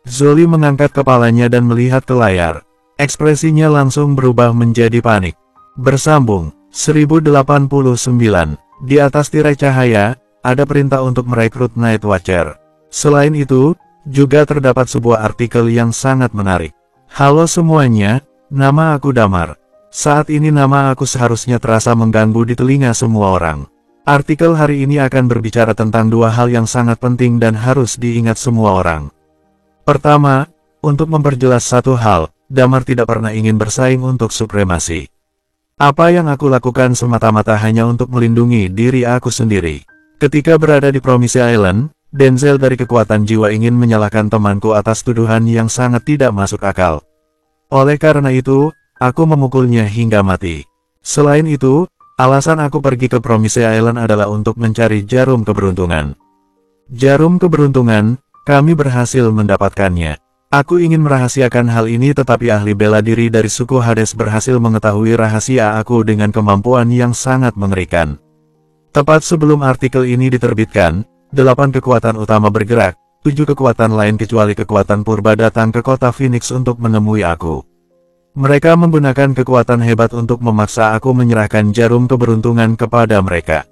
Zoli mengangkat kepalanya dan melihat ke layar. Ekspresinya langsung berubah menjadi panik. Bersambung, 1089. Di atas tirai cahaya, ada perintah untuk merekrut Night Watcher. Selain itu, juga terdapat sebuah artikel yang sangat menarik. Halo semuanya, nama aku Damar. Saat ini nama aku seharusnya terasa mengganggu di telinga semua orang. Artikel hari ini akan berbicara tentang 2 hal yang sangat penting dan harus diingat semua orang. Pertama, untuk memperjelas satu hal, Damar tidak pernah ingin bersaing untuk supremasi. Apa yang aku lakukan semata-mata hanya untuk melindungi diri aku sendiri. Ketika berada di Promise Island, Denzel dari kekuatan jiwa ingin menyalahkan temanku atas tuduhan yang sangat tidak masuk akal. Oleh karena itu, aku memukulnya hingga mati. Selain itu, alasan aku pergi ke Promise Island adalah untuk mencari jarum keberuntungan. Jarum keberuntungan, kami berhasil mendapatkannya. Aku ingin merahasiakan hal ini tetapi ahli bela diri dari suku Hades berhasil mengetahui rahasia aku dengan kemampuan yang sangat mengerikan. Tepat sebelum artikel ini diterbitkan, 8 kekuatan utama bergerak, 7 kekuatan lain kecuali kekuatan purba datang ke kota Phoenix untuk menemui aku. Mereka menggunakan kekuatan hebat untuk memaksa aku menyerahkan jarum keberuntungan kepada mereka.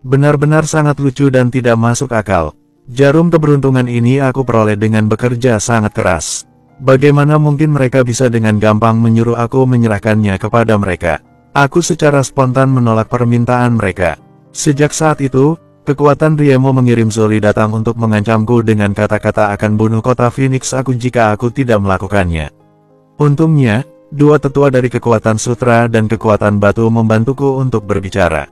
Benar-benar sangat lucu dan tidak masuk akal. Jarum keberuntungan ini aku peroleh dengan bekerja sangat keras. Bagaimana mungkin mereka bisa dengan gampang menyuruh aku menyerahkannya kepada mereka? Aku secara spontan menolak permintaan mereka. Sejak saat itu, kekuatan Driemo mengirim Zoli datang untuk mengancamku dengan kata-kata akan bunuh kota Phoenix aku jika aku tidak melakukannya. Untungnya, 2 tetua dari kekuatan sutra dan kekuatan batu membantuku untuk berbicara.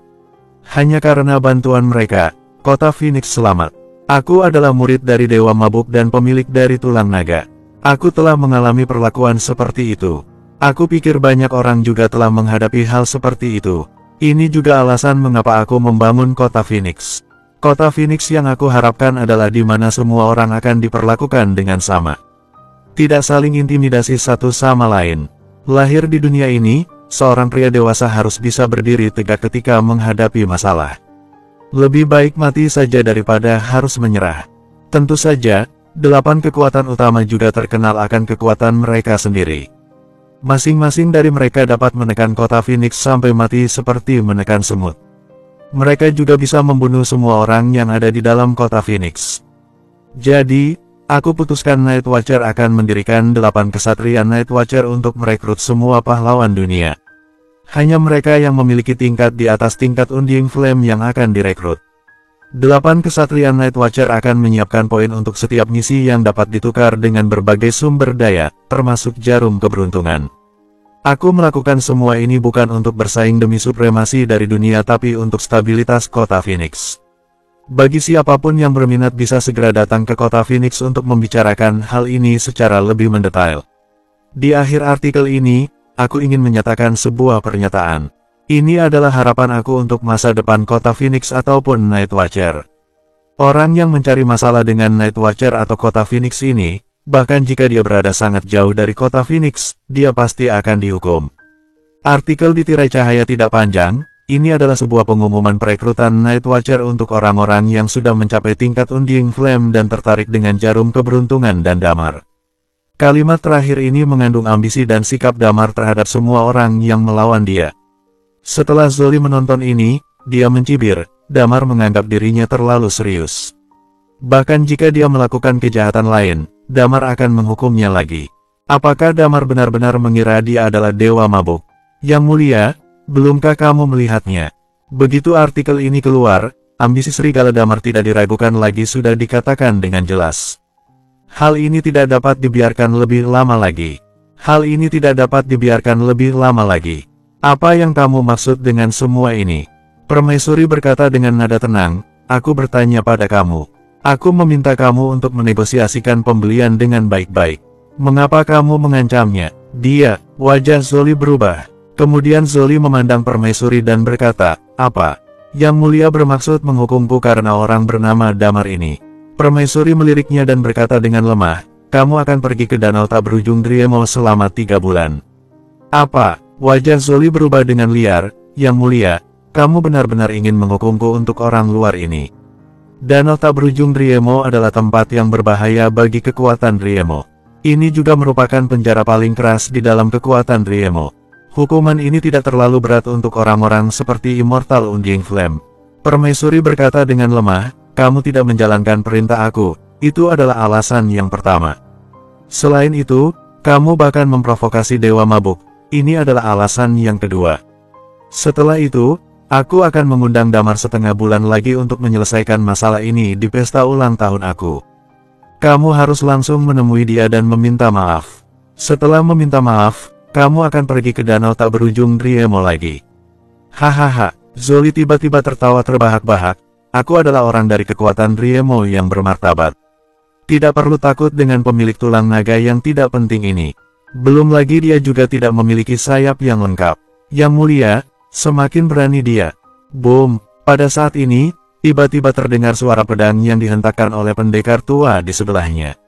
Hanya karena bantuan mereka, kota Phoenix selamat. Aku adalah murid dari Dewa Mabuk dan pemilik dari Tulang Naga. Aku telah mengalami perlakuan seperti itu. Aku pikir banyak orang juga telah menghadapi hal seperti itu. Ini juga alasan mengapa aku membangun kota Phoenix. Kota Phoenix yang aku harapkan adalah di mana semua orang akan diperlakukan dengan sama. Tidak saling intimidasi satu sama lain. Lahir di dunia ini, seorang pria dewasa harus bisa berdiri tegak ketika menghadapi masalah. Lebih baik mati saja daripada harus menyerah. Tentu saja, 8 kekuatan utama juga terkenal akan kekuatan mereka sendiri. Masing-masing dari mereka dapat menekan kota Phoenix sampai mati seperti menekan semut. Mereka juga bisa membunuh semua orang yang ada di dalam kota Phoenix. Jadi, aku putuskan Night Watcher akan mendirikan 8 kesatria Night Watcher untuk merekrut semua pahlawan dunia. Hanya mereka yang memiliki tingkat di atas tingkat Undying Flame yang akan direkrut. 8 kesatria Night Watcher akan menyiapkan poin untuk setiap misi yang dapat ditukar dengan berbagai sumber daya, termasuk jarum keberuntungan. Aku melakukan semua ini bukan untuk bersaing demi supremasi dari dunia tapi untuk stabilitas kota Phoenix. Bagi siapapun yang berminat bisa segera datang ke kota Phoenix untuk membicarakan hal ini secara lebih mendetail. Di akhir artikel ini, aku ingin menyatakan sebuah pernyataan. Ini adalah harapan aku untuk masa depan kota Phoenix ataupun Night Watcher. Orang yang mencari masalah dengan Night Watcher atau kota Phoenix ini, bahkan jika dia berada sangat jauh dari kota Phoenix, dia pasti akan dihukum. Artikel di tirai cahaya tidak panjang, ini adalah sebuah pengumuman perekrutan Night Watcher untuk orang-orang yang sudah mencapai tingkat Undying Flame dan tertarik dengan jarum keberuntungan dan damar. Kalimat terakhir ini mengandung ambisi dan sikap damar terhadap semua orang yang melawan dia. Setelah Zoli menonton ini, dia mencibir, damar menganggap dirinya terlalu serius. Bahkan jika dia melakukan kejahatan lain, damar akan menghukumnya lagi. Apakah damar benar-benar mengira dia adalah dewa mabuk? Yang mulia, belumkah kamu melihatnya? Begitu artikel ini keluar, ambisi serigala damar tidak diragukan lagi sudah dikatakan dengan jelas. Hal ini tidak dapat dibiarkan lebih lama lagi. Hal ini tidak dapat dibiarkan lebih lama lagi. Apa yang kamu maksud dengan semua ini? Permaisuri berkata dengan nada tenang, aku bertanya pada kamu. Aku meminta kamu untuk menegosiasikan pembelian dengan baik-baik. Mengapa kamu mengancamnya? Dia, wajah Zoli berubah. Kemudian Zoli memandang permaisuri dan berkata, apa? Yang mulia bermaksud menghukumku karena orang bernama Damar ini. Permaisuri meliriknya dan berkata dengan lemah, kamu akan pergi ke danau tak berujung Driemo selama 3 bulan. Apa? Wajah Zoli berubah dengan liar, yang mulia, kamu benar-benar ingin menghukumku untuk orang luar ini. Danau tak berujung Driemo adalah tempat yang berbahaya bagi kekuatan Driemo. Ini juga merupakan penjara paling keras di dalam kekuatan Driemo. Hukuman ini tidak terlalu berat untuk orang-orang seperti Immortal Undying Flame. Permaisuri berkata dengan lemah, kamu tidak menjalankan perintah aku, itu adalah alasan yang pertama. Selain itu, kamu bahkan memprovokasi Dewa Mabuk, ini adalah alasan yang kedua. Setelah itu, aku akan mengundang Damar setengah bulan lagi untuk menyelesaikan masalah ini di pesta ulang tahun aku. Kamu harus langsung menemui dia dan meminta maaf. Setelah meminta maaf, kamu akan pergi ke danau tak berujung Driemo lagi. Hahaha, Zoli tiba-tiba tertawa terbahak-bahak, aku adalah orang dari kekuatan Driemo yang bermartabat. Tidak perlu takut dengan pemilik tulang naga yang tidak penting ini. Belum lagi dia juga tidak memiliki sayap yang lengkap. Yang mulia, semakin berani dia. Boom, pada saat ini, tiba-tiba terdengar suara pedang yang dihentakkan oleh pendekar tua di sebelahnya.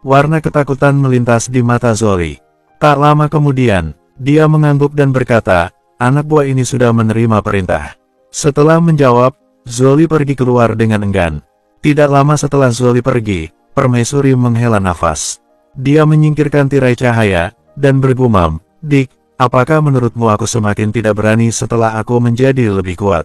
Warna ketakutan melintas di mata Zoli. Tak lama kemudian, dia mengangguk dan berkata, anak buah ini sudah menerima perintah. Setelah menjawab, Zoli pergi keluar dengan enggan. Tidak lama setelah Zoli pergi, permaisuri menghela nafas. Dia menyingkirkan tirai cahaya, dan bergumam, Dik, apakah menurutmu aku semakin tidak berani setelah aku menjadi lebih kuat?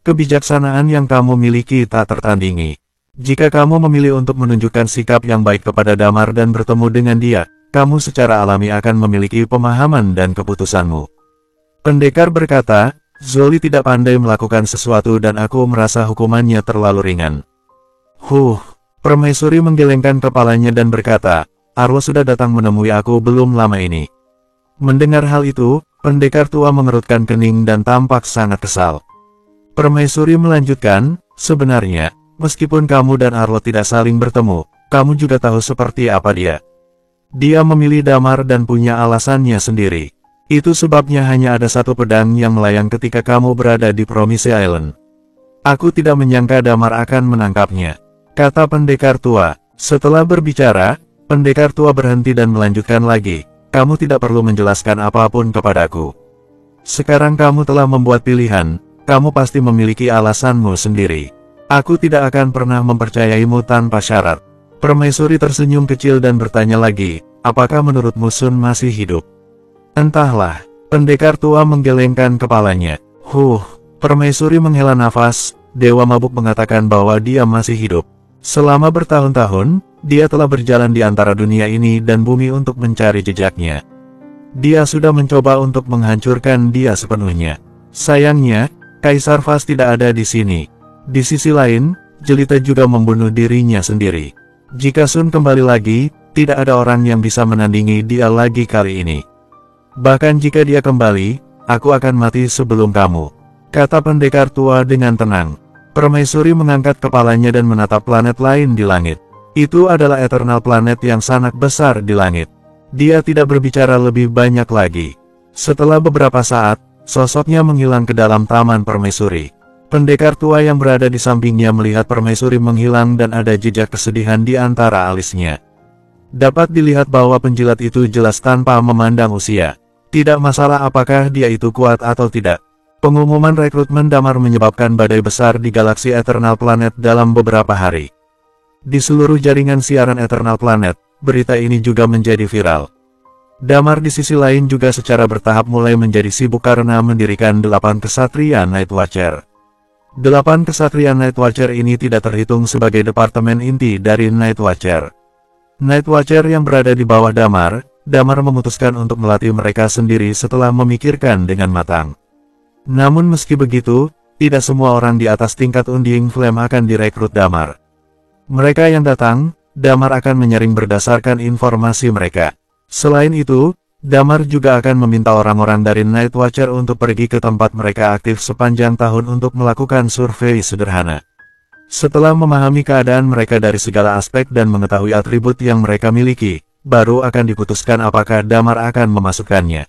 Kebijaksanaan yang kamu miliki tak tertandingi. Jika kamu memilih untuk menunjukkan sikap yang baik kepada Damar dan bertemu dengan dia, kamu secara alami akan memiliki pemahaman dan keputusanmu. Pendekar berkata, Zoli tidak pandai melakukan sesuatu dan aku merasa hukumannya terlalu ringan. Permaisuri menggelengkan kepalanya dan berkata, Arlo sudah datang menemui aku belum lama ini. Mendengar hal itu, pendekar tua mengerutkan kening dan tampak sangat kesal. Permaisuri melanjutkan, sebenarnya, meskipun kamu dan Arlo tidak saling bertemu, kamu juga tahu seperti apa dia. Dia memilih Damar dan punya alasannya sendiri. Itu sebabnya hanya ada satu pedang yang melayang ketika kamu berada di Promise Island. Aku tidak menyangka Damar akan menangkapnya, kata pendekar tua. Setelah berbicara, pendekar tua berhenti dan melanjutkan lagi, kamu tidak perlu menjelaskan apapun kepadaku. Sekarang kamu telah membuat pilihan, kamu pasti memiliki alasanmu sendiri. Aku tidak akan pernah mempercayaimu tanpa syarat. Permaisuri tersenyum kecil dan bertanya lagi, apakah menurutmu Sun masih hidup? Entahlah, pendekar tua menggelengkan kepalanya. Permaisuri menghela nafas, Dewa Mabuk mengatakan bahwa dia masih hidup. Selama bertahun-tahun, dia telah berjalan di antara dunia ini dan bumi untuk mencari jejaknya. Dia sudah mencoba untuk menghancurkan dia sepenuhnya. Sayangnya, Kaisar Vas tidak ada di sini. Di sisi lain, Jelita juga membunuh dirinya sendiri. Jika Sun kembali lagi, tidak ada orang yang bisa menandingi dia lagi kali ini. Bahkan jika dia kembali, aku akan mati sebelum kamu, kata pendekar tua dengan tenang. Permaisuri mengangkat kepalanya dan menatap planet lain di langit. Itu adalah Eternal Planet yang sangat besar di langit. Dia tidak berbicara lebih banyak lagi. Setelah beberapa saat, sosoknya menghilang ke dalam taman permaisuri. Pendekar tua yang berada di sampingnya melihat permaisuri menghilang dan ada jejak kesedihan di antara alisnya. Dapat dilihat bahwa penjilat itu jelas tanpa memandang usia. Tidak masalah apakah dia itu kuat atau tidak. Pengumuman rekrutmen damar menyebabkan badai besar di galaksi Eternal Planet dalam beberapa hari. Di seluruh jaringan siaran Eternal Planet, berita ini juga menjadi viral. Damar di sisi lain juga secara bertahap mulai menjadi sibuk karena mendirikan 8 kesatria Night Watcher. 8 kesatria Night Watcher ini tidak terhitung sebagai departemen inti dari Night Watcher. Night Watcher yang berada di bawah Damar memutuskan untuk melatih mereka sendiri setelah memikirkan dengan matang. Namun meski begitu, tidak semua orang di atas tingkat Undying Flame akan direkrut Damar. Mereka yang datang, Damar akan menyaring berdasarkan informasi mereka. Selain itu, Damar juga akan meminta orang-orang dari Night Watcher untuk pergi ke tempat mereka aktif sepanjang tahun untuk melakukan survei sederhana. Setelah memahami keadaan mereka dari segala aspek dan mengetahui atribut yang mereka miliki, baru akan diputuskan apakah Damar akan memasukkannya.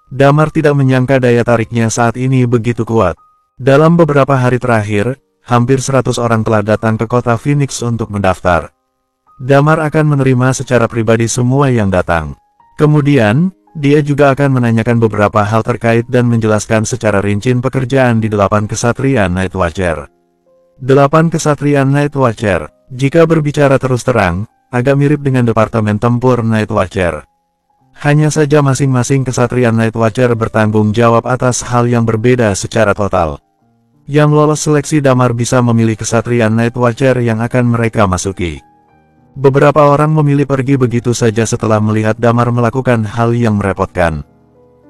Damar tidak menyangka daya tariknya saat ini begitu kuat. Dalam beberapa hari terakhir, hampir 100 orang telah datang ke kota Phoenix untuk mendaftar. Damar akan menerima secara pribadi semua yang datang. Kemudian, dia juga akan menanyakan beberapa hal terkait dan menjelaskan secara rinci pekerjaan di 8 kesatria Night Watcher. 8 kesatria Night Watcher, jika berbicara terus terang, agak mirip dengan Departemen Tempur Night Watcher. Hanya saja masing-masing kesatria Night Watcher bertanggung jawab atas hal yang berbeda secara total. Yang lolos seleksi Damar bisa memilih kesatria Night Watcher yang akan mereka masuki. Beberapa orang memilih pergi begitu saja setelah melihat Damar melakukan hal yang merepotkan.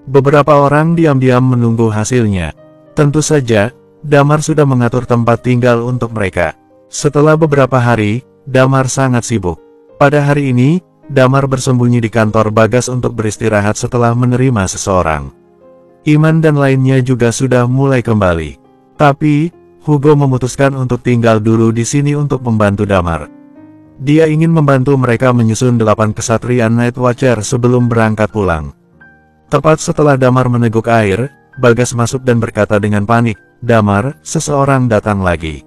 Beberapa orang diam-diam menunggu hasilnya. Tentu saja, Damar sudah mengatur tempat tinggal untuk mereka. Setelah beberapa hari, Damar sangat sibuk. Pada hari ini, Damar bersembunyi di kantor Bagas untuk beristirahat setelah menerima seseorang. Iman dan lainnya juga sudah mulai kembali. Tapi, Hugo memutuskan untuk tinggal dulu di sini untuk membantu Damar. Dia ingin membantu mereka menyusun 8 kesatria Night Watcher sebelum berangkat pulang. Tepat setelah Damar meneguk air, Bagas masuk dan berkata dengan panik, "Damar, seseorang datang lagi."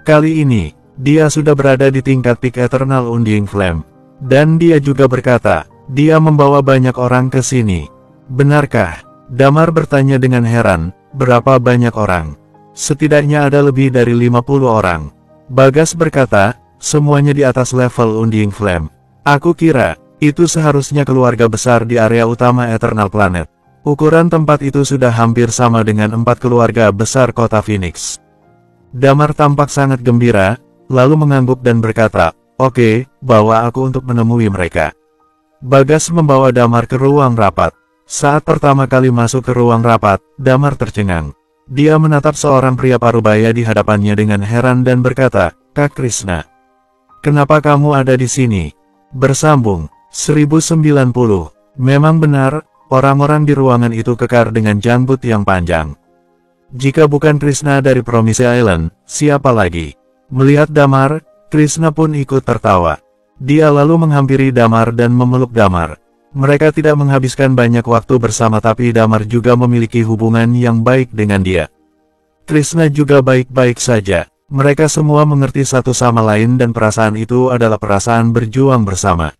Kali ini, dia sudah berada di tingkat Peak Eternal Undying Flame. Dan dia juga berkata, dia membawa banyak orang ke sini. Benarkah? Damar bertanya dengan heran, berapa banyak orang? Setidaknya ada lebih dari 50 orang. Bagas berkata, semuanya di atas level Undying Flame. Aku kira, itu seharusnya keluarga besar di area utama Eternal Planet. Ukuran tempat itu sudah hampir sama dengan 4 keluarga besar kota Phoenix. Damar tampak sangat gembira, lalu mengangguk dan berkata, "Oke, bawa aku untuk menemui mereka." Bagas membawa Damar ke ruang rapat. Saat pertama kali masuk ke ruang rapat, Damar tercengang. Dia menatap seorang pria parubaya di hadapannya dengan heran dan berkata, "Kak Krishna, kenapa kamu ada di sini?" Bersambung, 1090. Memang benar, orang-orang di ruangan itu kekar dengan janggut yang panjang. Jika bukan Krishna dari Promise Island, siapa lagi? Melihat Damar, Krishna pun ikut tertawa. Dia lalu menghampiri Damar dan memeluk Damar. Mereka tidak menghabiskan banyak waktu bersama tapi Damar juga memiliki hubungan yang baik dengan dia. Krishna juga baik-baik saja. Mereka semua mengerti satu sama lain dan perasaan itu adalah perasaan berjuang bersama.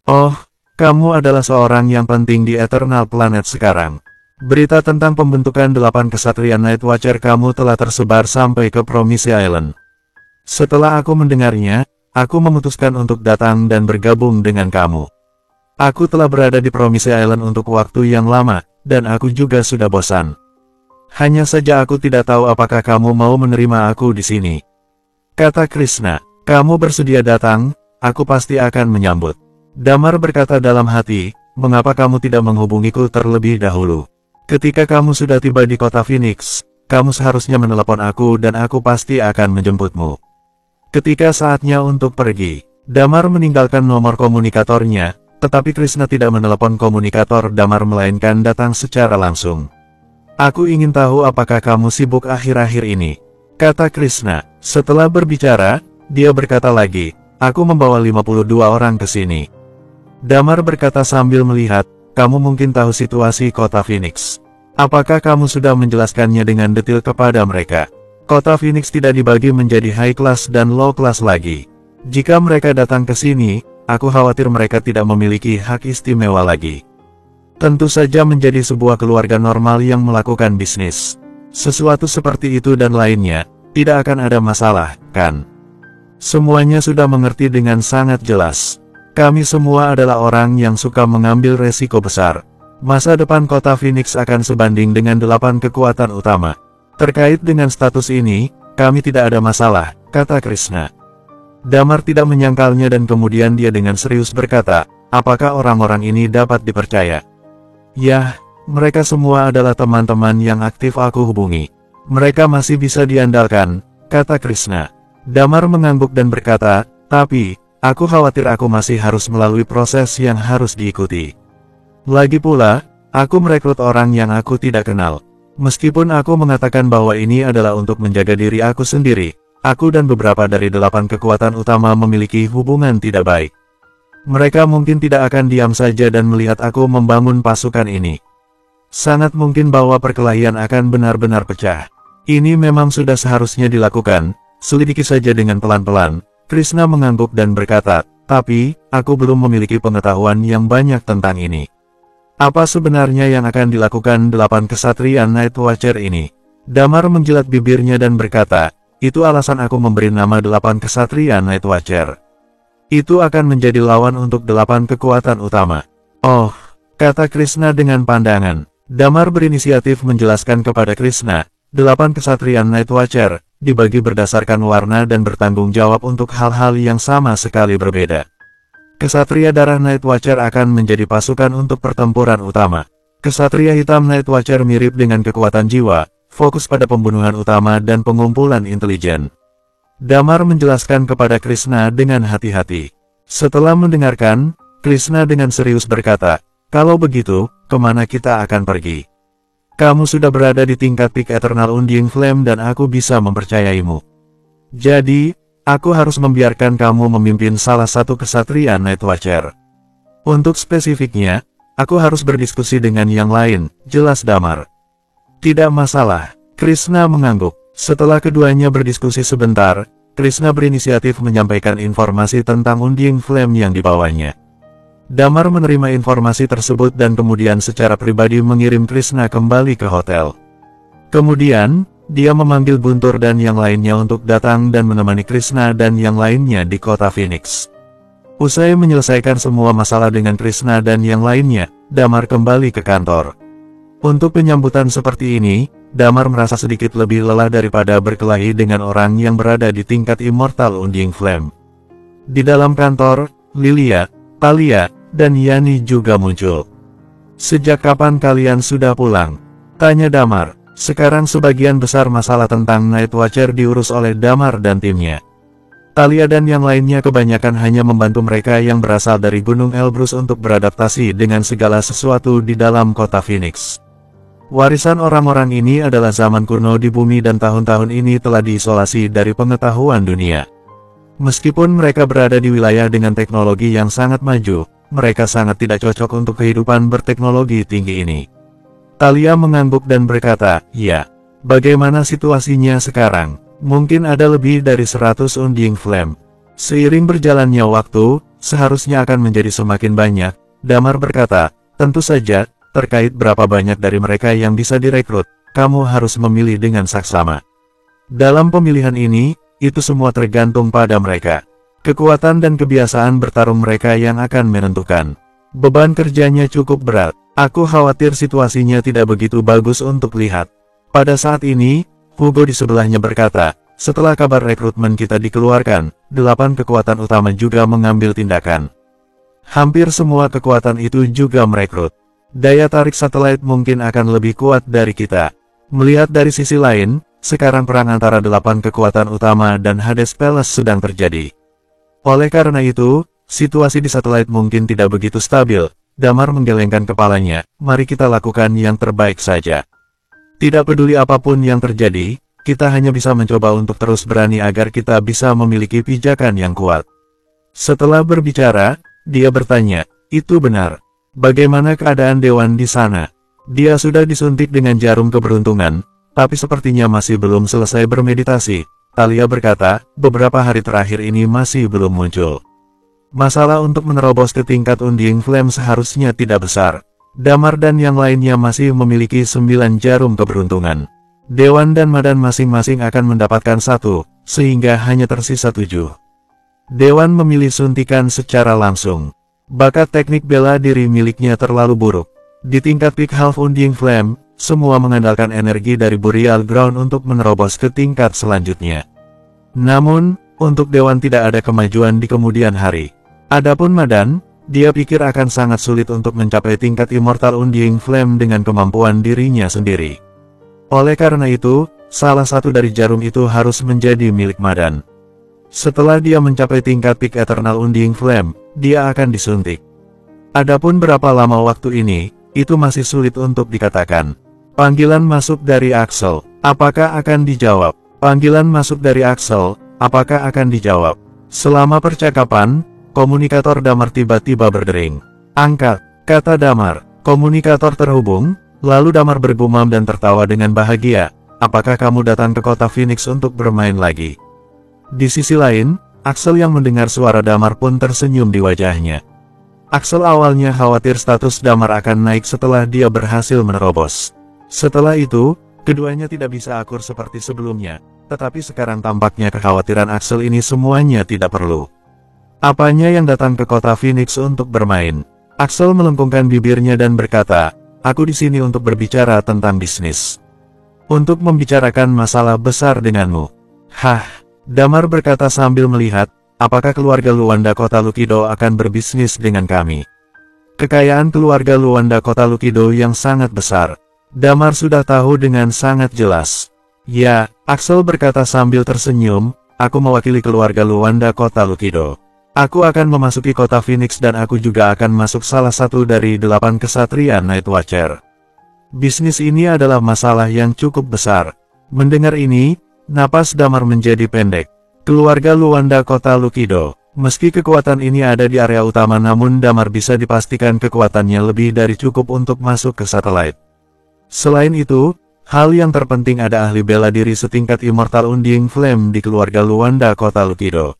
"Oh, kamu adalah seorang yang penting di Eternal Planet sekarang. Berita tentang pembentukan 8 kesatria Night Watcher kamu telah tersebar sampai ke Promise Island. Setelah aku mendengarnya, aku memutuskan untuk datang dan bergabung dengan kamu. Aku telah berada di Promise Island untuk waktu yang lama, dan aku juga sudah bosan. Hanya saja aku tidak tahu apakah kamu mau menerima aku di sini." Kata Krishna, "Kamu bersedia datang, aku pasti akan menyambut." Damar berkata dalam hati, "Mengapa kamu tidak menghubungiku terlebih dahulu? Ketika kamu sudah tiba di kota Phoenix, kamu seharusnya menelepon aku dan aku pasti akan menjemputmu." Ketika saatnya untuk pergi, Damar meninggalkan nomor komunikatornya, tetapi Krishna tidak menelepon komunikator Damar melainkan datang secara langsung. "Aku ingin tahu apakah kamu sibuk akhir-akhir ini," kata Krishna. Setelah berbicara, dia berkata lagi, "Aku membawa 52 orang ke sini." Damar berkata sambil melihat, "Kamu mungkin tahu situasi kota Phoenix. Apakah kamu sudah menjelaskannya dengan detail kepada mereka?" Kota Phoenix tidak dibagi menjadi high class dan low class lagi. Jika mereka datang ke sini, aku khawatir mereka tidak memiliki hak istimewa lagi. Tentu saja menjadi sebuah keluarga normal yang melakukan bisnis. Sesuatu seperti itu dan lainnya, tidak akan ada masalah, kan? Semuanya sudah mengerti dengan sangat jelas. Kami semua adalah orang yang suka mengambil resiko besar. Masa depan kota Phoenix akan sebanding dengan 8 kekuatan utama. Terkait dengan status ini, kami tidak ada masalah, kata Krishna. Damar tidak menyangkalnya dan kemudian dia dengan serius berkata, apakah orang-orang ini dapat dipercaya? Yah, mereka semua adalah teman-teman yang aktif aku hubungi. Mereka masih bisa diandalkan, kata Krishna. Damar mengangguk dan berkata, tapi, aku khawatir aku masih harus melalui proses yang harus diikuti. Lagi pula, aku merekrut orang yang aku tidak kenal. Meskipun aku mengatakan bahwa ini adalah untuk menjaga diri aku sendiri, aku dan beberapa dari 8 kekuatan utama memiliki hubungan tidak baik. Mereka mungkin tidak akan diam saja dan melihat aku membangun pasukan ini. Sangat mungkin bahwa perkelahian akan benar-benar pecah. Ini memang sudah seharusnya dilakukan, selidiki saja dengan pelan-pelan. Krishna mengangguk dan berkata, tapi, aku belum memiliki pengetahuan yang banyak tentang ini. Apa sebenarnya yang akan dilakukan 8 kesatria Night Watcher ini? Damar menjilat bibirnya dan berkata, itu alasan aku memberi nama 8 kesatria Night Watcher. Itu akan menjadi lawan untuk 8 kekuatan utama. Oh, kata Krishna dengan pandangan. Damar berinisiatif menjelaskan kepada Krishna, 8 kesatria Night Watcher, dibagi berdasarkan warna dan bertanggung jawab untuk hal-hal yang sama sekali berbeda. Kesatria darah Night Watcher akan menjadi pasukan untuk pertempuran utama. Kesatria hitam Night Watcher mirip dengan kekuatan jiwa, fokus pada pembunuhan utama dan pengumpulan intelijen. Damar menjelaskan kepada Krishna dengan hati-hati. Setelah mendengarkan, Krishna dengan serius berkata, kalau begitu, kemana kita akan pergi? Kamu sudah berada di tingkat Peak Eternal Undying Flame dan aku bisa mempercayaimu. Jadi, aku harus membiarkan kamu memimpin salah satu kesatria Night Watcher. Untuk spesifiknya, aku harus berdiskusi dengan yang lain, jelas Damar. Tidak masalah, Krishna mengangguk. Setelah keduanya berdiskusi sebentar, Krishna berinisiatif menyampaikan informasi tentang Undying Flame yang dibawanya. Damar menerima informasi tersebut dan kemudian secara pribadi mengirim Krishna kembali ke hotel. Kemudian, dia memanggil Guntur dan yang lainnya untuk datang dan menemani Krishna dan yang lainnya di kota Phoenix. Usai menyelesaikan semua masalah dengan Krishna dan yang lainnya, Damar kembali ke kantor. Untuk penyambutan seperti ini, Damar merasa sedikit lebih lelah daripada berkelahi dengan orang yang berada di tingkat Immortal Undying Flame. Di dalam kantor, Lilia, Talia, dan Yani juga muncul. Sejak kapan kalian sudah pulang? Tanya Damar. Sekarang sebagian besar masalah tentang Night Watcher diurus oleh Damar dan timnya. Talia dan yang lainnya kebanyakan hanya membantu mereka yang berasal dari Gunung Elbrus untuk beradaptasi dengan segala sesuatu di dalam kota Phoenix. Warisan orang-orang ini adalah zaman kuno di bumi dan tahun-tahun ini telah diisolasi dari pengetahuan dunia. Meskipun mereka berada di wilayah dengan teknologi yang sangat maju, mereka sangat tidak cocok untuk kehidupan berteknologi tinggi ini. Talia mengangguk dan berkata, ya, bagaimana situasinya sekarang? Mungkin ada lebih dari 100 Undying Flame. Seiring berjalannya waktu, seharusnya akan menjadi semakin banyak. Damar berkata, tentu saja, terkait berapa banyak dari mereka yang bisa direkrut, kamu harus memilih dengan saksama. Dalam pemilihan ini, itu semua tergantung pada mereka. Kekuatan dan kebiasaan bertarung mereka yang akan menentukan. Beban kerjanya cukup berat. Aku khawatir situasinya tidak begitu bagus untuk lihat. Pada saat ini, Hugo di sebelahnya berkata, setelah kabar rekrutmen kita dikeluarkan, 8 kekuatan utama juga mengambil tindakan. Hampir semua kekuatan itu juga merekrut. Daya tarik satelit mungkin akan lebih kuat dari kita. Melihat dari sisi lain, sekarang perang antara 8 kekuatan utama dan Hades Palace sedang terjadi. Oleh karena itu, situasi di satelit mungkin tidak begitu stabil. Damar menggelengkan kepalanya, mari kita lakukan yang terbaik saja. Tidak peduli apapun yang terjadi, kita hanya bisa mencoba untuk terus berani agar kita bisa memiliki pijakan yang kuat. Setelah berbicara, dia bertanya, itu benar. Bagaimana keadaan Dewan di sana? Dia sudah disuntik dengan jarum keberuntungan. tapi sepertinya masih belum selesai bermeditasi. Talia berkata, beberapa hari terakhir ini masih belum muncul. Masalah untuk menerobos ke tingkat Undying Flame seharusnya tidak besar. Damar dan yang lainnya masih memiliki 9 jarum keberuntungan. Dewan dan Madan masing-masing akan mendapatkan 1, sehingga hanya tersisa 7. Dewan memilih suntikan secara langsung. Bakat teknik bela diri miliknya terlalu buruk. Di tingkat Peak Half Undying Flame, semua mengandalkan energi dari Burial Ground untuk menerobos ke tingkat selanjutnya. Namun, untuk Dewan tidak ada kemajuan di kemudian hari. Adapun Madan, dia pikir akan sangat sulit untuk mencapai tingkat Immortal Undying Flame dengan kemampuan dirinya sendiri. Oleh karena itu, salah satu dari jarum itu harus menjadi milik Madan. Setelah dia mencapai tingkat Peak Eternal Undying Flame, dia akan disuntik. Adapun berapa lama waktu ini, itu masih sulit untuk dikatakan. Panggilan masuk dari Axel, apakah akan dijawab? Panggilan masuk dari Axel, apakah akan dijawab? Selama percakapan, komunikator Damar tiba-tiba berdering. Angkat, kata Damar. Komunikator terhubung, lalu Damar bergumam dan tertawa dengan bahagia. Apakah kamu datang ke kota Phoenix untuk bermain lagi? Di sisi lain, Axel yang mendengar suara Damar pun tersenyum di wajahnya. Axel awalnya khawatir status Damar akan naik setelah dia berhasil menerobos. Setelah itu, keduanya tidak bisa akur seperti sebelumnya, tetapi sekarang tampaknya kekhawatiran Axel ini semuanya tidak perlu. Apanya yang datang ke kota Phoenix untuk bermain? Axel melengkungkan bibirnya dan berkata, aku di sini untuk berbicara tentang bisnis. Untuk membicarakan masalah besar denganmu. Hah, Damar berkata sambil melihat, apakah keluarga Luanda kota Lukido akan berbisnis dengan kami? Kekayaan keluarga Luanda kota Lukido yang sangat besar. Damar sudah tahu dengan sangat jelas. Ya, Axel berkata sambil tersenyum, aku mewakili keluarga Luanda kota Lukido. Aku akan memasuki kota Phoenix dan aku juga akan masuk salah satu dari 8 kesatria Night Watcher. Bisnis ini adalah masalah yang cukup besar. Mendengar ini, napas Damar menjadi pendek. Keluarga Luanda kota Lukido. Meski kekuatan ini ada di area utama namun Damar bisa dipastikan kekuatannya lebih dari cukup untuk masuk ke satelit. Selain itu, hal yang terpenting ada ahli bela diri setingkat Immortal Undying Flame di keluarga Luanda kota Lukido.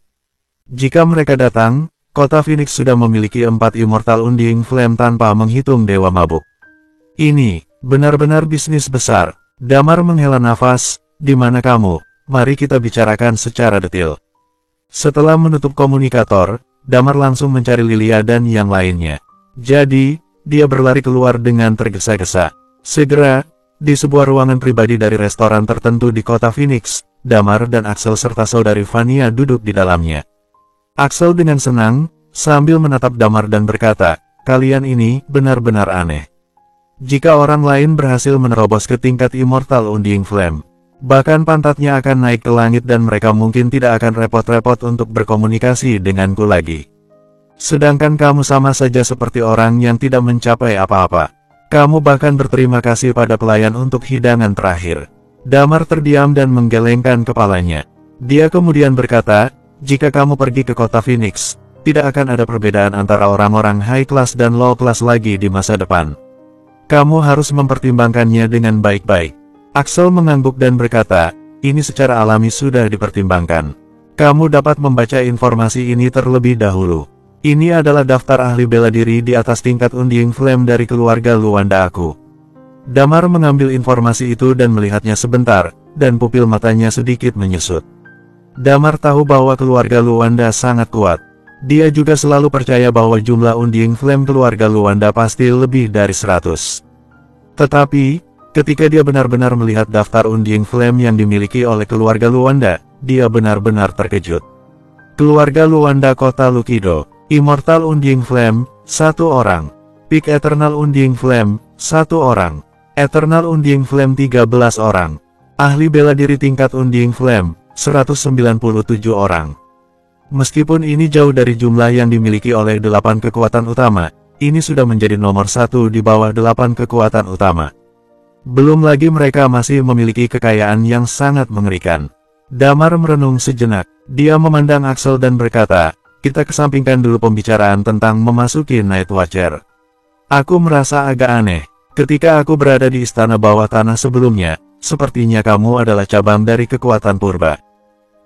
Jika mereka datang, kota Phoenix sudah memiliki 4 Immortal Undying Flame tanpa menghitung Dewa Mabuk. Ini, benar-benar bisnis besar. Damar menghela nafas, di mana kamu? Mari kita bicarakan secara detail. Setelah menutup komunikator, Damar langsung mencari Lilia dan yang lainnya. Jadi, dia berlari keluar dengan tergesa-gesa. Segera, di sebuah ruangan pribadi dari restoran tertentu di kota Phoenix, Damar dan Axel serta saudari Vania duduk di dalamnya. Axel dengan senang, sambil menatap Damar dan berkata, kalian ini benar-benar aneh. Jika orang lain berhasil menerobos ke tingkat Immortal Undying Flame, bahkan pantatnya akan naik ke langit dan mereka mungkin tidak akan repot-repot untuk berkomunikasi denganku lagi. Sedangkan kamu sama saja seperti orang yang tidak mencapai apa-apa. Kamu bahkan berterima kasih pada pelayan untuk hidangan terakhir. Damar terdiam dan menggelengkan kepalanya. Dia kemudian berkata, jika kamu pergi ke kota Phoenix, tidak akan ada perbedaan antara orang-orang high class dan low class lagi di masa depan. Kamu harus mempertimbangkannya dengan baik-baik. Axel mengangguk dan berkata, ini secara alami sudah dipertimbangkan. Kamu dapat membaca informasi ini terlebih dahulu. Ini adalah daftar ahli bela diri di atas tingkat Undying Flame dari keluarga Luanda aku. Damar mengambil informasi itu dan melihatnya sebentar, dan pupil matanya sedikit menyusut. Damar tahu bahwa keluarga Luanda sangat kuat. Dia juga selalu percaya bahwa jumlah Undying Flame keluarga Luanda pasti lebih dari 100. Tetapi, ketika dia benar-benar melihat daftar Undying Flame yang dimiliki oleh keluarga Luanda, dia benar-benar terkejut. Keluarga Luanda kota Lukido. Immortal Undying Flame, 1 orang. Peak Eternal Undying Flame, 1 orang. Eternal Undying Flame 13 orang. Ahli bela diri tingkat Undying Flame, 197 orang. Meskipun ini jauh dari jumlah yang dimiliki oleh 8 kekuatan utama, ini sudah menjadi nomor 1 di bawah 8 kekuatan utama. Belum lagi mereka masih memiliki kekayaan yang sangat mengerikan. Damar merenung sejenak. Dia memandang Axel dan berkata, kita kesampingkan dulu pembicaraan tentang memasuki Night Watcher. Aku merasa agak aneh. Ketika aku berada di istana bawah tanah sebelumnya, sepertinya kamu adalah cabang dari kekuatan purba.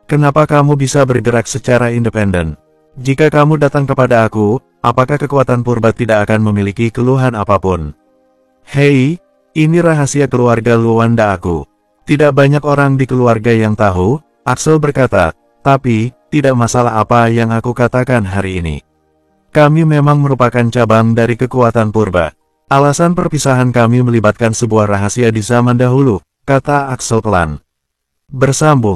Kenapa kamu bisa bergerak secara independen? Jika kamu datang kepada aku, apakah kekuatan purba tidak akan memiliki keluhan apapun? Hei, ini rahasia keluarga Luanda aku. Tidak banyak orang di keluarga yang tahu, Axel berkata, tapi, tidak masalah apa yang aku katakan hari ini. Kami memang merupakan cabang dari kekuatan purba. Alasan perpisahan kami melibatkan sebuah rahasia di zaman dahulu, kata Axel pelan. Bersambung.